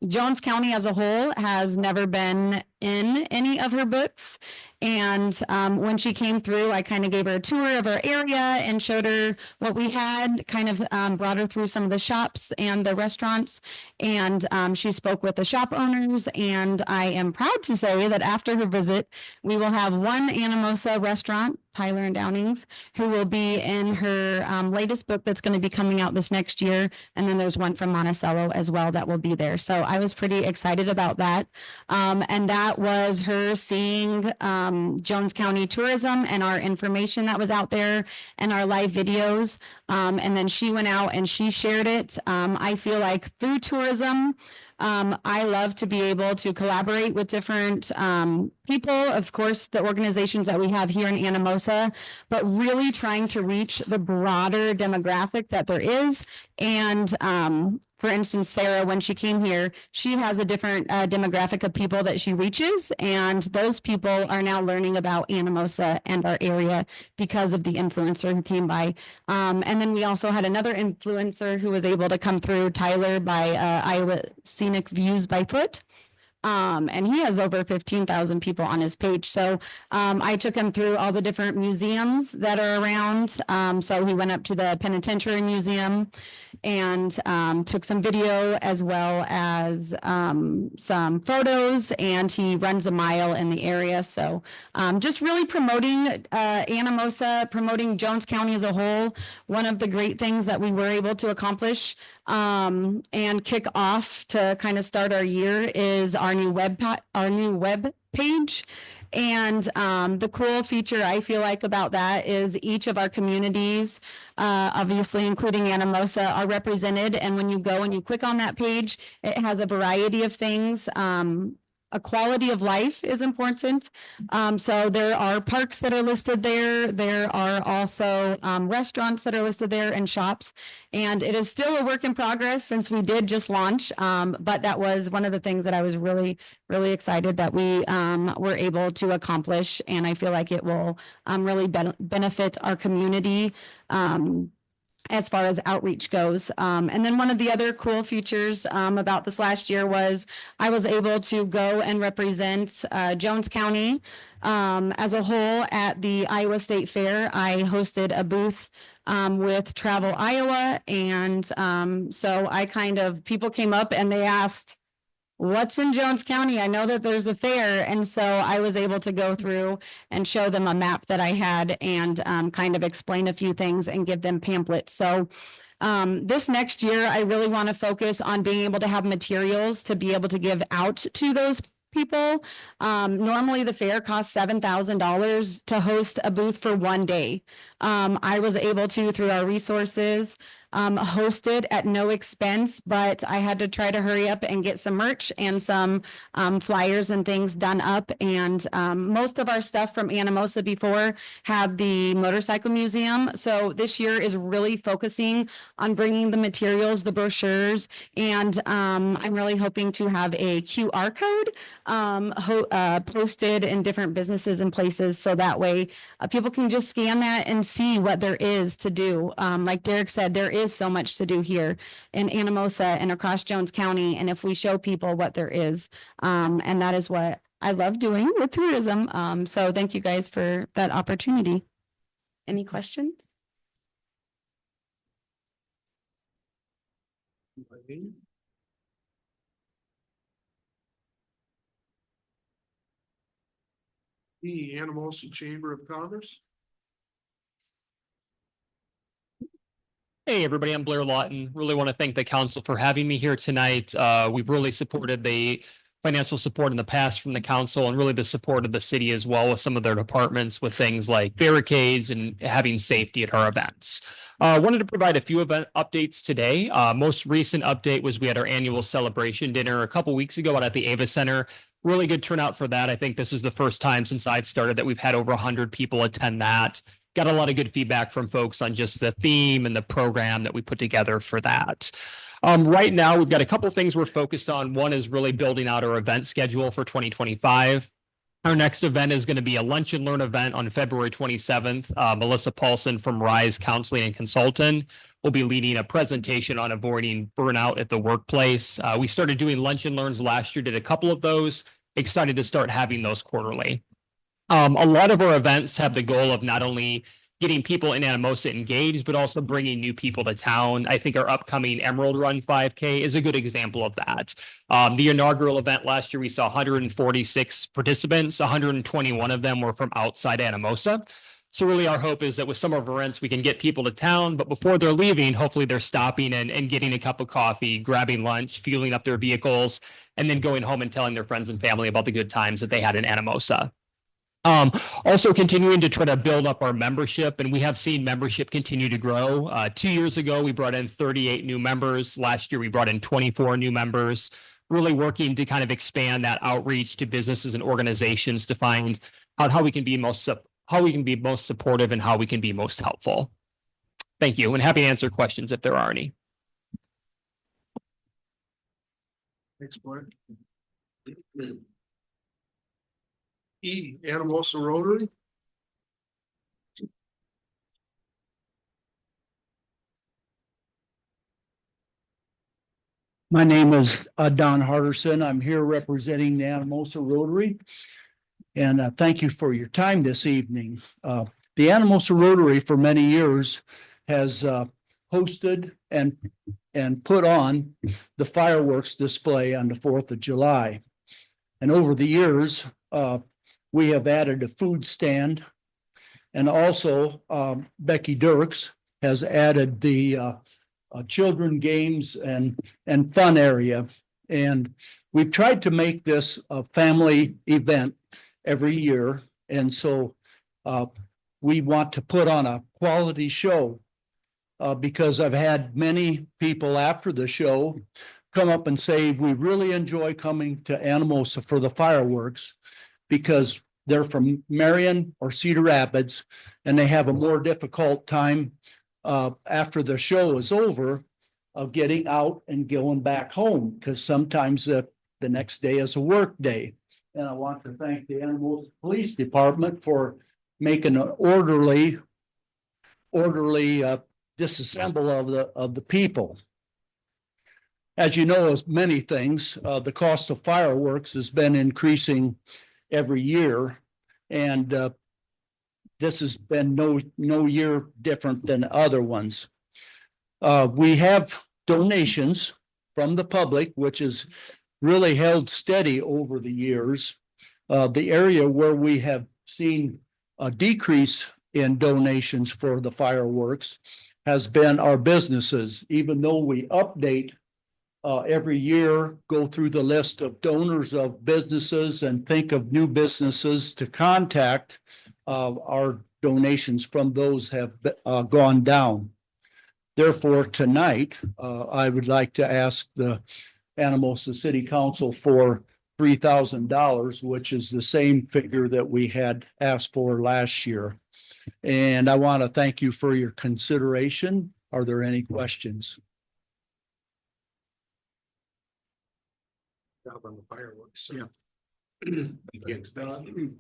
Jones County as a whole has never been in any of her books. And when she came through, I kind of gave her a tour of our area and showed her what we had, kind of brought her through some of the shops and the restaurants. And she spoke with the shop owners. And I am proud to say that after her visit, we will have one Anamosa restaurant, Tyler and Downing's, who will be in her latest book that's going to be coming out this next year. And then there's one from Monticello as well that will be there. So I was pretty excited about that. And that was her seeing Jones County tourism and our information that was out there and our live videos. And then she went out and she shared it. I feel like through tourism, I love to be able to collaborate with different people, of course, the organizations that we have here in Anamosa, but really trying to reach the broader demographic that there is. And for instance, Sarah, when she came here, she has a different demographic of people that she reaches, and those people are now learning about Anamosa and our area because of the influencer who came by. And then we also had another influencer who was able to come through, Tyler, by Iowa Scenic Views by Foot. And he has over 15,000 people on his page. So I took him through all the different museums that are around. So he went up to the Penitentiary Museum and took some video as well as some photos, and he runs a mile in the area. So just really promoting Anamosa, promoting Jones County as a whole. One of the great things that we were able to accomplish and kick off to kind of start our year is our new web page. And the cool feature I feel like about that is each of our communities, obviously including Anamosa, are represented. And when you go and you click on that page, it has a variety of things. A quality of life is important. So there are parks that are listed there. There are also restaurants that are listed there and shops. And it is still a work in progress since we did just launch. But that was one of the things that I was really excited that we were able to accomplish. And I feel like it will really benefit our community. As far as outreach goes. And then one of the other cool features about this last year was I was able to go and represent Jones County as a whole at the Iowa State Fair. I hosted a booth with Travel Iowa. And so people came up and they asked, what's in Jones County? I know that there's a fair. And so I was able to go through and show them a map that I had and kind of explain a few things and give them pamphlets. So this next year, I really want to focus on being able to have materials to be able to give out to those people. Normally the fair costs $7,000 to host a booth for one day. I was able to, through our resources, hosted at no expense, but I had to try to hurry up and get some merch and some flyers and things done up. And most of our stuff from Anamosa before had the motorcycle museum. So this year is really focusing on bringing the materials, the brochures, and I'm really hoping to have a QR code posted in different businesses and places. So that way people can just scan that and see what there is to do. Like Derek said, there is so much to do here in Anamosa and across Jones County. And if we show people what there is, and that is what I love doing with tourism. So thank you guys for that opportunity. Any questions? The Anamosa Chamber of Commerce. Hey, everybody, I'm Blair Lawton. Really want to thank the council for having me here tonight. We've really supported the financial support in the past from the council and really the support of the city as well with some of their departments with things like barricades and having safety at our events. Wanted to provide a few event updates today. Most recent update was we had our annual celebration dinner a couple weeks ago out at the Ava Center. Really good turnout for that. I think this is the first time since I've started that we've had over 100 people attend that. Got a lot of good feedback from folks on just the theme and the program that we put together for that. Right now, we've got a couple things we're focused on. One is really building out our event schedule for 2025. Our next event is going to be a lunch and learn event on February 27th. Melissa Paulson from Rise Counseling and Consultant will be leading a presentation on avoiding burnout at the workplace. We started doing lunch and learns last year, did a couple of those. Excited to start having those quarterly. A lot of our events have the goal of not only getting people in Anamosa engaged, but also bringing new people to town. I think our upcoming Emerald Run 5K is a good example of that. The inaugural event last year, we saw 146 participants, 121 of them were from outside Anamosa. So really our hope is that with some of our events, we can get people to town, but before they're leaving, hopefully they're stopping and getting a cup of coffee, grabbing lunch, fueling up their vehicles, and then going home and telling their friends and family about the good times that they had in Anamosa. Also continuing to try to build up our membership, and we have seen membership continue to grow. 2 years ago, we brought in 38 new members. Last year, we brought in 24 new members, really working to kind of expand that outreach to businesses and organizations to find out how we can be most supportive and how we can be most helpful. Thank you, and happy to answer questions if there are any. Thanks, Blair. E, Anamosa Rotary. My name is Don Harderson. I'm here representing the Anamosa Rotary. And thank you for your time this evening. The Anamosa Rotary for many years has hosted and put on the fireworks display on the 4th of July. And over the years, we have added a food stand, and also Becky Dirks has added the children games and fun area. And we've tried to make this a family event every year. And so we want to put on a quality show because I've had many people after the show come up and say, we really enjoy coming to Anamosa for the fireworks because they're from Marion or Cedar Rapids and they have a more difficult time after the show is over of getting out and going back home because sometimes the next day is a work day. And I want to thank the Anamosa Police Department for making an orderly disassemble of the people. As you know, as many things, the cost of fireworks has been increasing every year, and this has been no year different than other ones. We have donations from the public, which is really held steady over the years. The area where we have seen a decrease in donations for the fireworks has been our businesses, even though we update every year, go through the list of donors of businesses and think of new businesses to contact. Our donations from those have gone down. Therefore, tonight, I would like to ask the Anamosa City Council for $3,000, which is the same figure that we had asked for last year. And I want to thank you for your consideration. Are there any questions? Job on the fireworks. Yeah. Thanks, Don.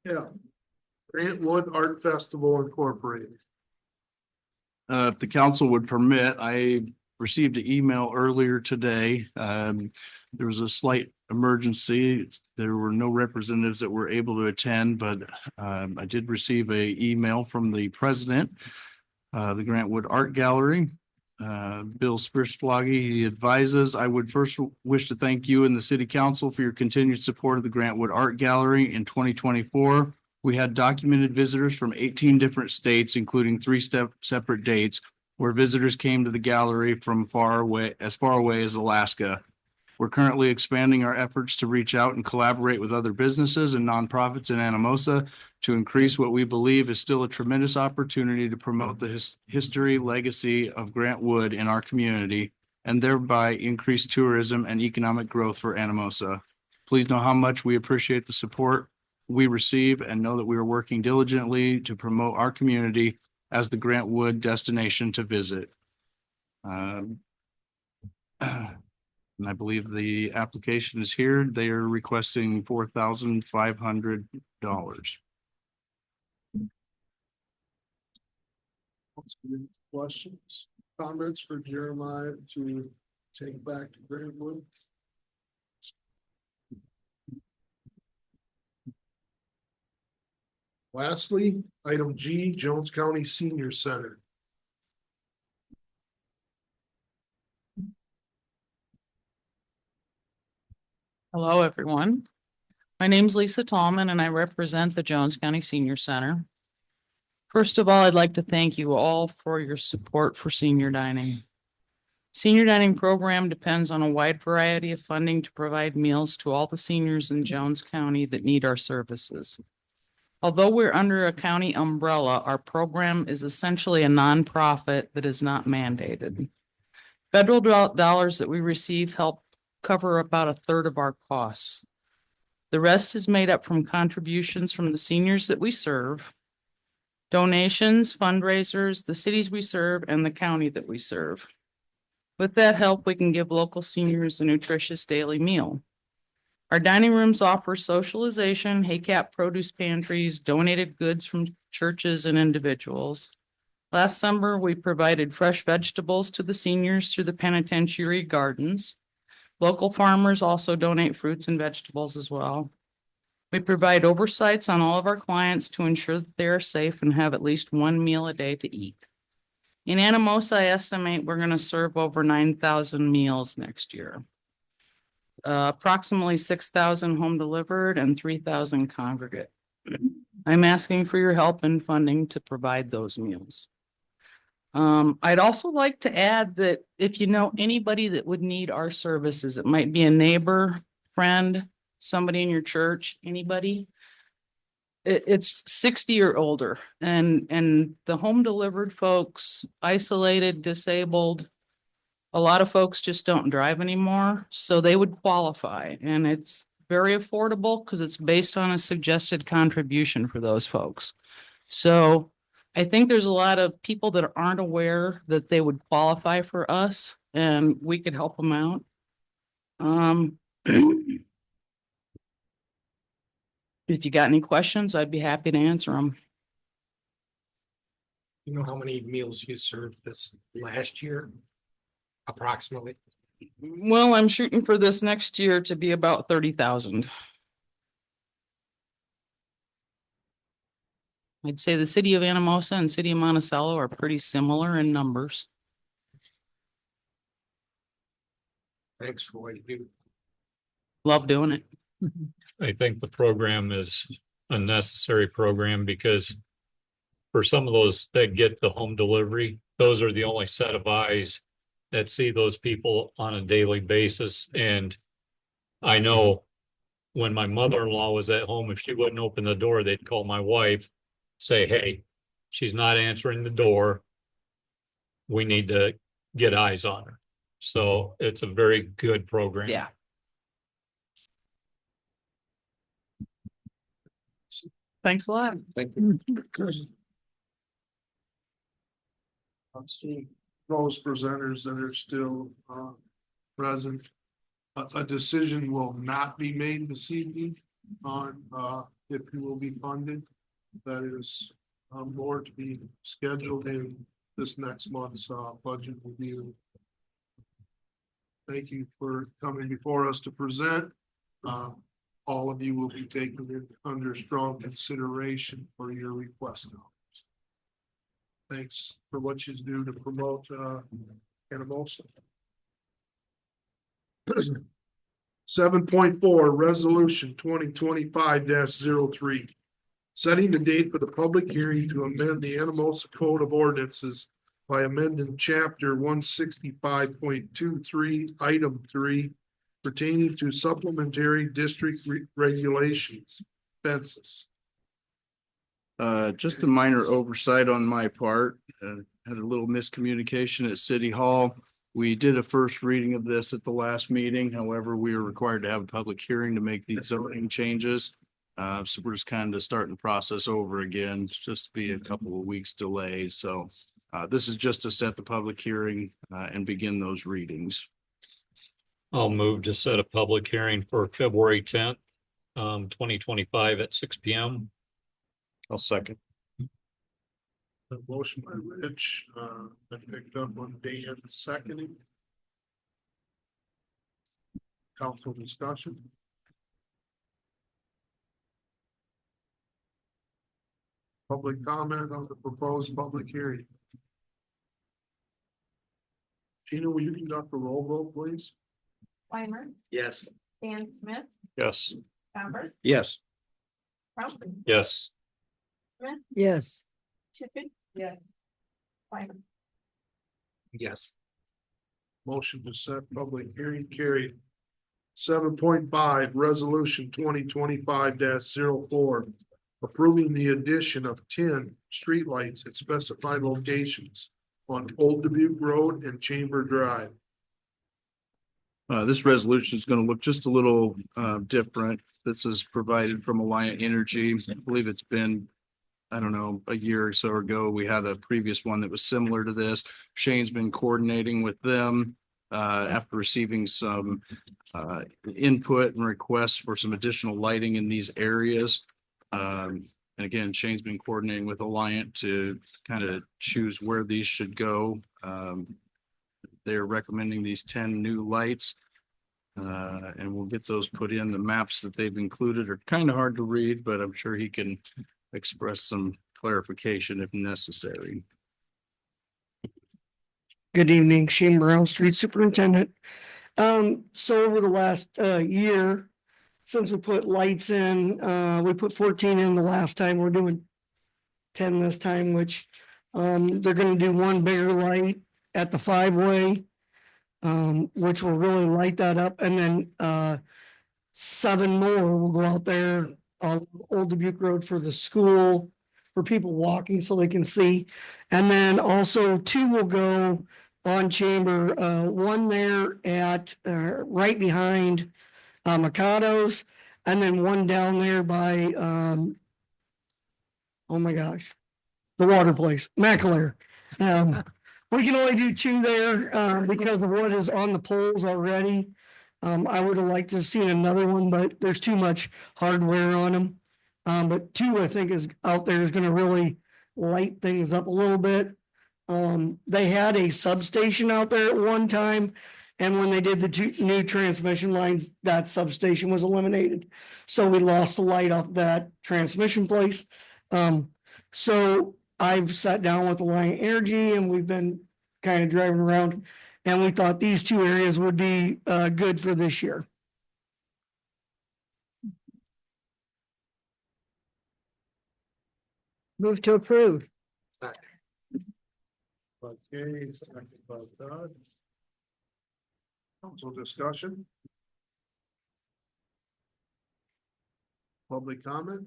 Yeah. Grantwood Art Festival Incorporated. If the council would permit, I received an email earlier today. There was a slight emergency. There were no representatives that were able to attend, but I did receive an email from the president, the Grantwood Art Gallery, Bill Spirsfloggy. He advises, I would first wish to thank you and the city council for your continued support of the Grantwood Art Gallery in 2024. We had documented visitors from 18 different states, including 3 separate dates. where visitors came to the gallery from far away as Alaska. We're currently expanding our efforts to reach out and collaborate with other businesses and nonprofits in Anamosa to increase what we believe is still a tremendous opportunity to promote the history, legacy of Grant Wood in our community and thereby increase tourism and economic growth for Anamosa. Please know how much we appreciate the support we receive and know that we are working diligently to promote our community as the Grant Wood destination to visit. And I believe the application is here. They are requesting $4,500. Questions, comments for Jeremiah to take back to Greenwood? Lastly, item G, Jones County Senior Center. Hello, everyone. My name's Lisa Tallman and I represent the Jones County Senior Center. First of all, I'd like to thank you all for your support for senior dining. Senior dining program depends on a wide variety of funding to provide meals to all the seniors in Jones County that need our services. Although we're under a county umbrella, our program is essentially a nonprofit that is not mandated. Federal dollars that we receive help cover about a third of our costs. The rest is made up from contributions from the seniors that we serve, donations, fundraisers, the cities we serve, and the county that we serve. With that help, we can give local seniors a nutritious daily meal. Our dining rooms offer socialization, haycap produce pantries, donated goods from churches and individuals. Last summer, we provided fresh vegetables to the seniors through the penitentiary gardens. Local farmers also donate fruits and vegetables as well. We provide oversights on all of our clients to ensure that they are safe and have at least one meal a day to eat. In Anamosa, I estimate we're going to serve over 9,000 meals next year. Approximately 6,000 home delivered and 3,000 congregate. I'm asking for your help in funding to provide those meals. I'd also like to add that if you know anybody that would need our services, it might be a neighbor, friend, somebody in your church, anybody. It's 60 or older and the home delivered folks, isolated, disabled, a lot of folks just don't drive anymore, so they would qualify. And it's very affordable because it's based on a suggested contribution for those folks. So I think there's a lot of people that aren't aware that they would qualify for us and we could help them out. If you got any questions, I'd be happy to answer them. You know how many meals you served this last year? Approximately. Well, I'm shooting for this next year to be about 30,000. I'd say the city of Anamosa and city of Monticello are pretty similar in numbers. Thanks for what you do. Love doing it. I think the program is a necessary program because for some of those that get the home delivery, those are the only set of eyes that see those people on a daily basis. And I know when my mother-in-law was at home, if she wouldn't open the door, they'd call my wife, say, hey, she's not answering the door. We need to get eyes on her. So it's a very good program. Yeah. Thanks a lot. Thank you. Those presenters that are still present, a decision will not be made this evening on if you will be funded. That is more to be scheduled in this next month's budget review. Thank you for coming before us to present. All of you will be taken under strong consideration for your request. Thanks for what you do to promote Anamosa. 7.4 Resolution 2025-03. Setting the date for the public hearing to amend the Anamosa Code of Ordinances by amending chapter 165.23, item 3 pertaining to supplementary district regulations, fences. Just a minor oversight on my part. Had a little miscommunication at City Hall. We did a first reading of this at the last meeting. However, we are required to have a public hearing to make these zoning changes. So we're just kind of starting the process over again, just to be a couple of weeks delay. So this is just to set the public hearing and begin those readings. I'll move to set a public hearing for February 10th, 2025 at 6 p.m. I'll second. A motion by Rich, I picked up on Dan seconding. Council discussion. Public comment on the proposed public hearing. Gina, will you conduct a roll vote, please? Weimer, Yes. Dan Smith, Yes. Bamber, Yes. Crump, Yes. Smith, Yes. Tukin. Yes. Weimer. Yes. Motion to set public hearing carried. 7.5, resolution 2025-04, approving the addition of 10 streetlights at specified locations on Old Dubuque Road and Chamber Drive. This resolution is going to look just a little different. This is provided from Alliant Energy. I believe it's been, I don't know, a year or so ago. We had a previous one that was similar to this. Shane's been coordinating with them after receiving some input and requests for some additional lighting in these areas. And again, Shane's been coordinating with Alliant to kind of choose where these should go. They're recommending these 10 new lights. And we'll get those put in. The maps that they've included are kind of hard to read, but I'm sure he can express some clarification if necessary. Good evening, Shane Brown, Street Superintendent. So over the last year, since we put lights in, we put 14 in the last time. We're doing 10 this time, which they're going to do one bigger light at the 5-way, which will really light that up, and then 7 more will go out there on Old Dubuque Road for the school, for people walking so they can see. And then also 2 will go on Chamber, 1 there at right behind Mikado's, and then 1 down there by oh my gosh, the water place, McAleer. We can only do 2 there because of what is on the poles already. I would have liked to have seen another one, but there's too much hardware on them. But 2, I think, is out there is going to really light things up a little bit. They had a substation out there at one time, and when they did the 2 new transmission lines, that substation was eliminated. So we lost the light off that transmission place. So I've sat down with Alliant Energy and we've been kind of driving around, and we thought these 2 areas would be good for this year. Move to approve. Okay, second by Todd. Council discussion. Public comment.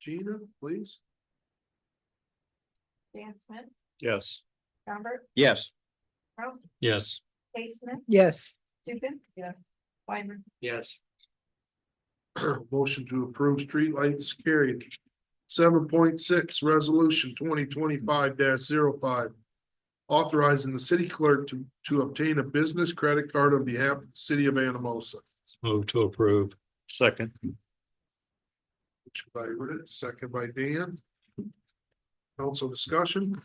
Gina, please. Dan Smith, Yes. Bamber, Yes. Crump, Yes. Smith, Yes. Tukin. Yes. Weimer. Yes. Motion to approve streetlights carried. 7.6, resolution 2025-05. Authorizing the city clerk to obtain a business credit card on behalf of the city of Anamosa. Move to approve. Second. Motion by Rich, second by Dan. Council discussion.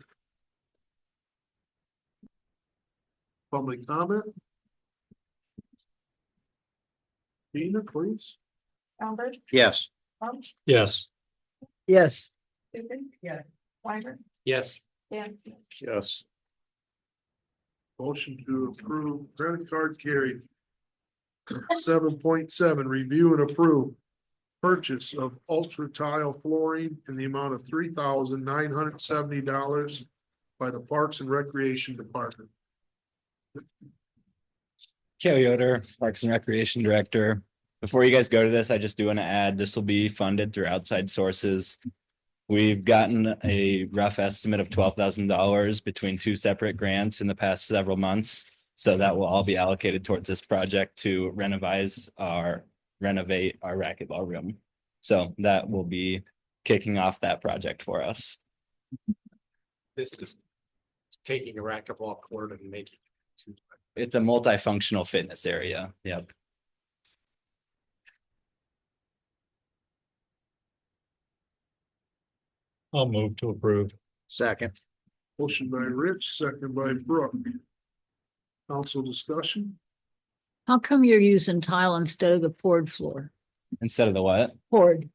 Public comment. Dina, please. Bamber, Yes. Crump, Yes. Yes. Tukin. Yes. Weimer, Yes. Dan Smith. Yes. Motion to approve credit card carried. 7.7, review and approve purchase of ultra tile flooring in the amount of $3,970 by the Parks and Recreation Department. Kale Yoder, Parks and Recreation Director. Before you guys go to this, I just do want to add, this will be funded through outside sources. We've gotten a rough estimate of $12,000 between two separate grants in the past several months. So that will all be allocated towards this project to renovate our racquetball room. So that will be kicking off that project for us. This is taking a racquetball court and making. It's a multifunctional fitness area. Yep. I'll move to approve. Second. Motion by Rich, second by Brooke. Council discussion? How come you're using tile instead of the poured floor? Instead of the what? Poured.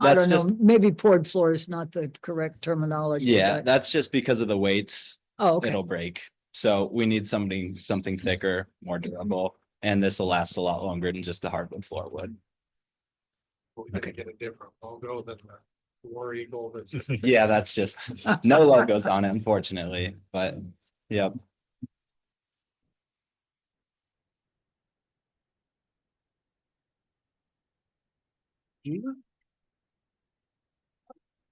I That's don't know, maybe poured floor is not the correct terminology. Yeah, but- that's just because of the weights. Oh, okay. It'll break. So we need something thicker, more durable, and this will last a lot longer than just the hardwood floor would. We're gonna get a different logo than the War Eagle. That's just. Yeah, that's just no logos on it, unfortunately, but yep. Gina?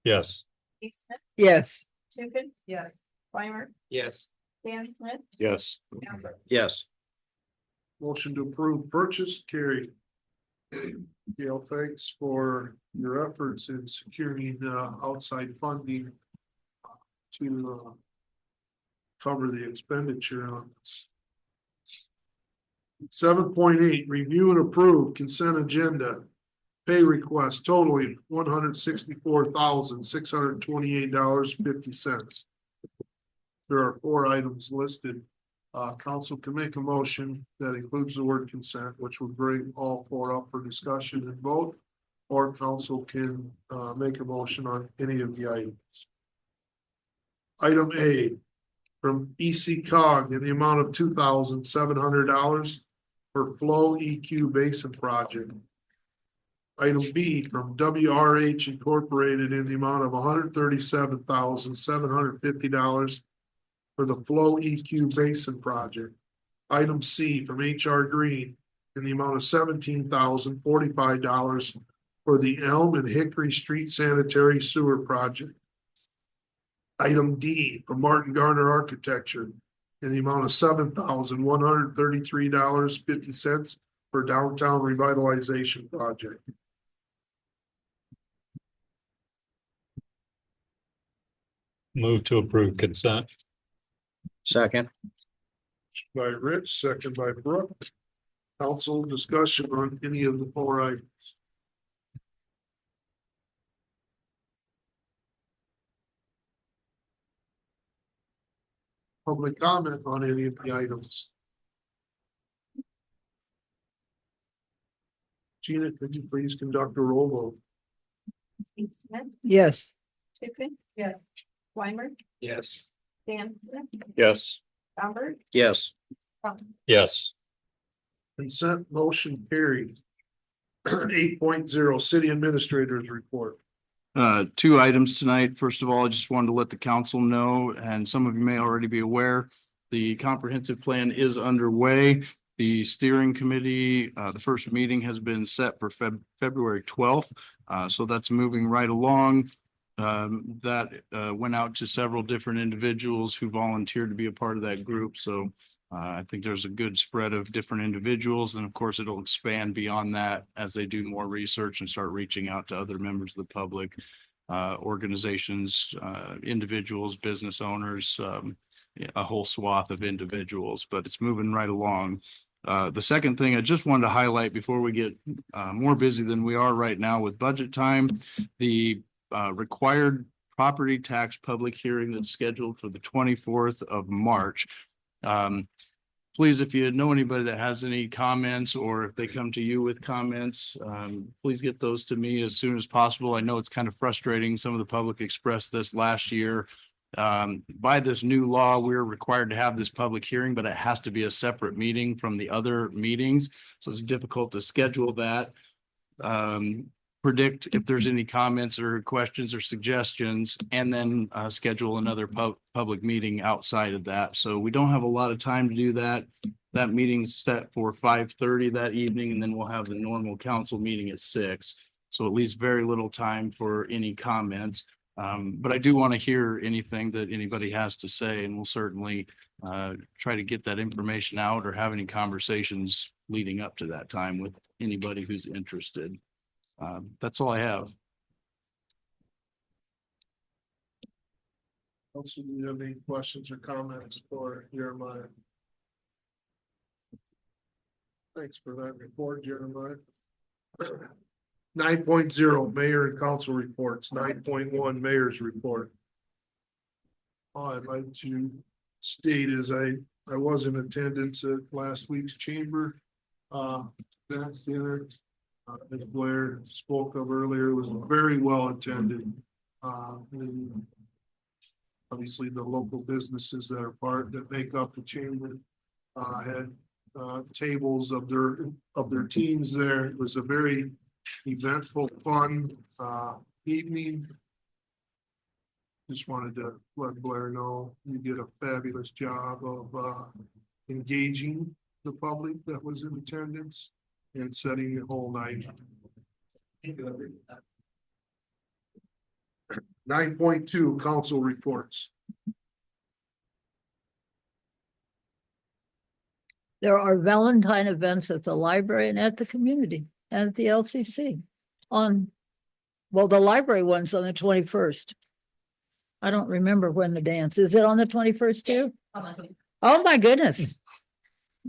Yes. Eastman, Yes. Tukin. Yes. Weimer, Yes. Dan Smith, Yes. Bamber. Yes. Motion to approve purchase carried. Gail, thanks for your efforts in securing outside funding to cover the expenditure on this. 7.8, review and approve consent agenda. Pay request totaling $164,628.50. There are 4 items listed. Council can make a motion that includes the word consent, which would bring all 4 up for discussion and vote. Or council can make a motion on any of the items. Item A, from EC Cog in the amount of $2,700 for Flow EQ Basin Project. Item B, from WRH Incorporated in the amount of $137,750 for the Flow EQ Basin Project. Item C, from HR Green in the amount of $17,045 for the Elm and Hickory Street Sanitary Sewer Project. Item D, from Martin Garner Architecture in the amount of $7,133.50 for Downtown Revitalization Project. Move to approve consent. Second. By Rich, second by Brooke. Council discussion on any of the 4 items. Public comment on any of the items. Gina, could you please conduct a roll vote? Eastman, Yes. Tukin. Yes. Weimer, Yes. Dan Smith, Yes. Bamber. Yes. Yes. Consent motion carried. 8.0 City Administrators Report. 2 items tonight. First of all, I just wanted to let the council know, and some of you may already be aware, the comprehensive plan is underway. The steering committee, the first meeting has been set for February 12th. So that's moving right along. That went out to several different individuals who volunteered to be a part of that group. So I think there's a good spread of different individuals. And of course, it'll expand beyond that as they do more research and start reaching out to other members of the public, organizations, individuals, business owners, a whole swath of individuals, but it's moving right along. The second thing I just wanted to highlight before we get more busy than we are right now with budget time, the required property tax public hearing that's scheduled for the 24th of March. Please, if you know anybody that has any comments or if they come to you with comments, please get those to me as soon as possible. I know it's kind of frustrating. Some of the public expressed this last year. By this new law, we're required to have this public hearing, but it has to be a separate meeting from the other meetings. So it's difficult to schedule that. predict if there's any comments or questions or suggestions, and then schedule another public meeting outside of that. So we don't have a lot of time to do that. That meeting's set for 5:30 that evening, and then we'll have the normal council meeting at 6. So it leaves very little time for any comments. But I do want to hear anything that anybody has to say, and we'll certainly try to get that information out or have any conversations leading up to that time with anybody who's interested. That's all I have. Also, do you have any questions or comments for Jeremiah? Thanks for that report, Jeremiah. 9.0 Mayor and Council reports. 9.1 Mayor's report. All I'd like to state is I was in attendance at last week's chamber event dinner. As Blair spoke of earlier, it was very well attended. And obviously, the local businesses that make up the chamber had tables of their teams there. It was a very eventful, fun evening. Just wanted to let Blair know you did a fabulous job of engaging the public that was in attendance and setting the whole night. 9.2 council reports. There are Valentine events at the library and at the community and at the LCC the library one's on the 21st. I don't remember when the dance is. It on the 21st too? Oh my goodness.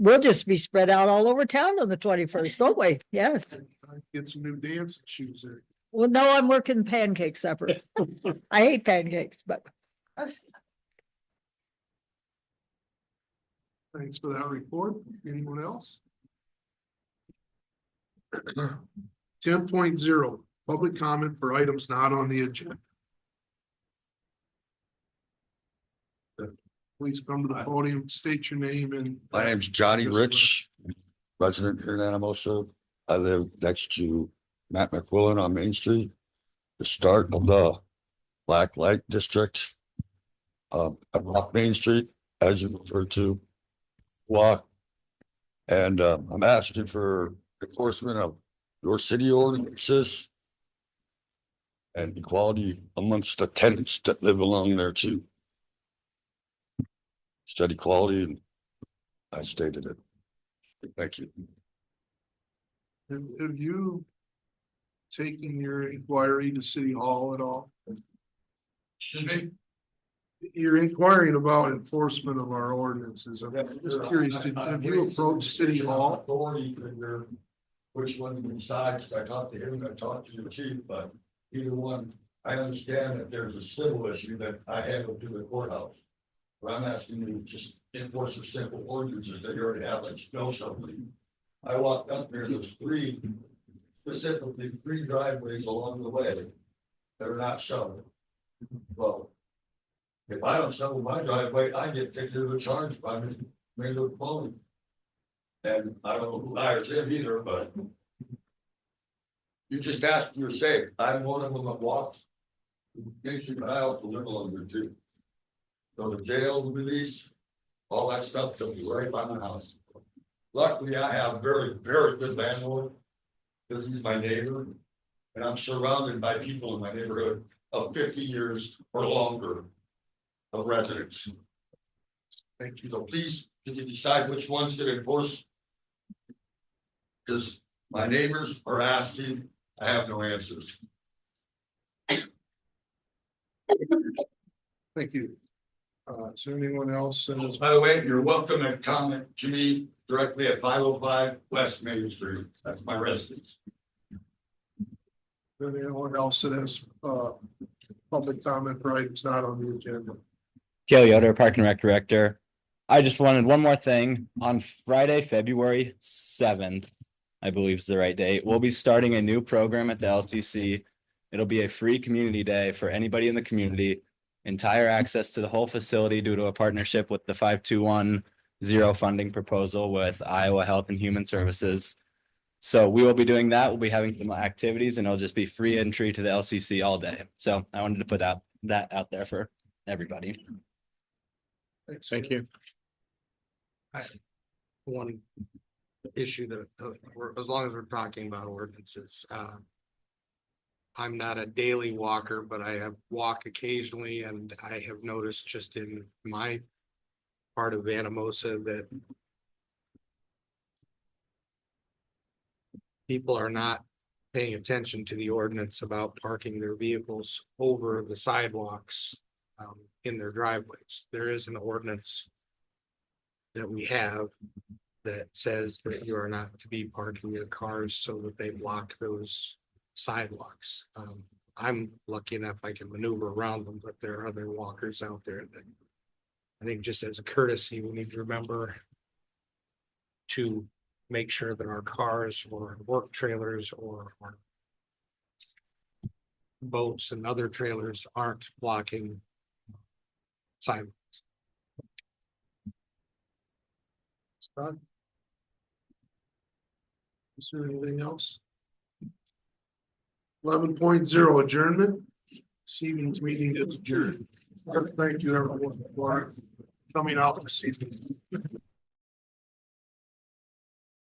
We'll just be spread out all over town on the 21st, won't we? Yes. Get some new dance shoes there. Well, no, I'm working pancake supper. I hate pancakes, but. Thanks for that report. Anyone else? 10.0 public comment for items not on the agenda. Please come to the podium, state your name and. My name's Johnny Rich, resident here in Anamosa. I live next to Matt McQuillan on Main Street, the start of the Black Light District. Off Main Street, as you referred to, walk. And I'm asking for enforcement of your city ordinances and equality amongst the tenants that live along there too. Said equality, and I stated it. Thank you. Have you taken your inquiry to City Hall at all? Excuse me? You're inquiring about enforcement of our ordinances. I'm just curious, have you approached City Hall? Authority figure, which one decides? I talked to him, I talked to the chief, but either one, I understand that there's a civil issue that I handle to the courthouse. But I'm asking you to just enforce the simple ordinances that you already have, like snow shoveling. I walked up there, there's specifically three driveways along the way that are not shoveled. Well, if I don't shovel my driveway, I get ticketed or charged by the mayor phone. And I don't know who hires him either, but you just asked for your sake. I'm one of them that walks. But I also live along there too. So the jail, the release, all that stuff comes right by my house. Luckily, I have very, very good landlord. This is my neighbor. And I'm surrounded by people in my neighborhood of 50 years or longer of residents. Thank you. So please, can you decide which ones to enforce? Because my neighbors are asking, I have no answers. Thank you. Is there anyone else? By the way, you're welcome to comment to me directly at 505 West Main Street. That's my residence. Anyone else that has public comment for items not on the agenda? Gail Yoder, Park and Rec Director. I just wanted one more thing. On Friday, February 7th, I believe is the right date, we'll be starting a new program at the LCC. It'll be a free community day for anybody in the community. Entire access to the whole facility due to a partnership with the 5210 funding proposal with Iowa Health and Human Services. So we will be doing that. We'll be having some activities and it'll just be free entry to the LCC all day. So I wanted to put that out there for everybody. Thank you. One issue that, as long as we're talking about ordinances, I'm not a daily walker, but I have walk occasionally, and I have noticed just in my part of Anamosa that people are not paying attention to the ordinance about parking their vehicles over the sidewalks in their driveways. There is an ordinance that we have that says that you are not to be parking your cars so that they block those sidewalks. I'm lucky enough I can maneuver around them, but there are other walkers out there that I think just as a courtesy, we need to remember to make sure that our cars or work trailers or boats and other trailers aren't blocking sidewalks. Scott? Is there anything else? 11.0 adjournment. This evening's meeting is adjourned. Thank you everyone for coming out this evening.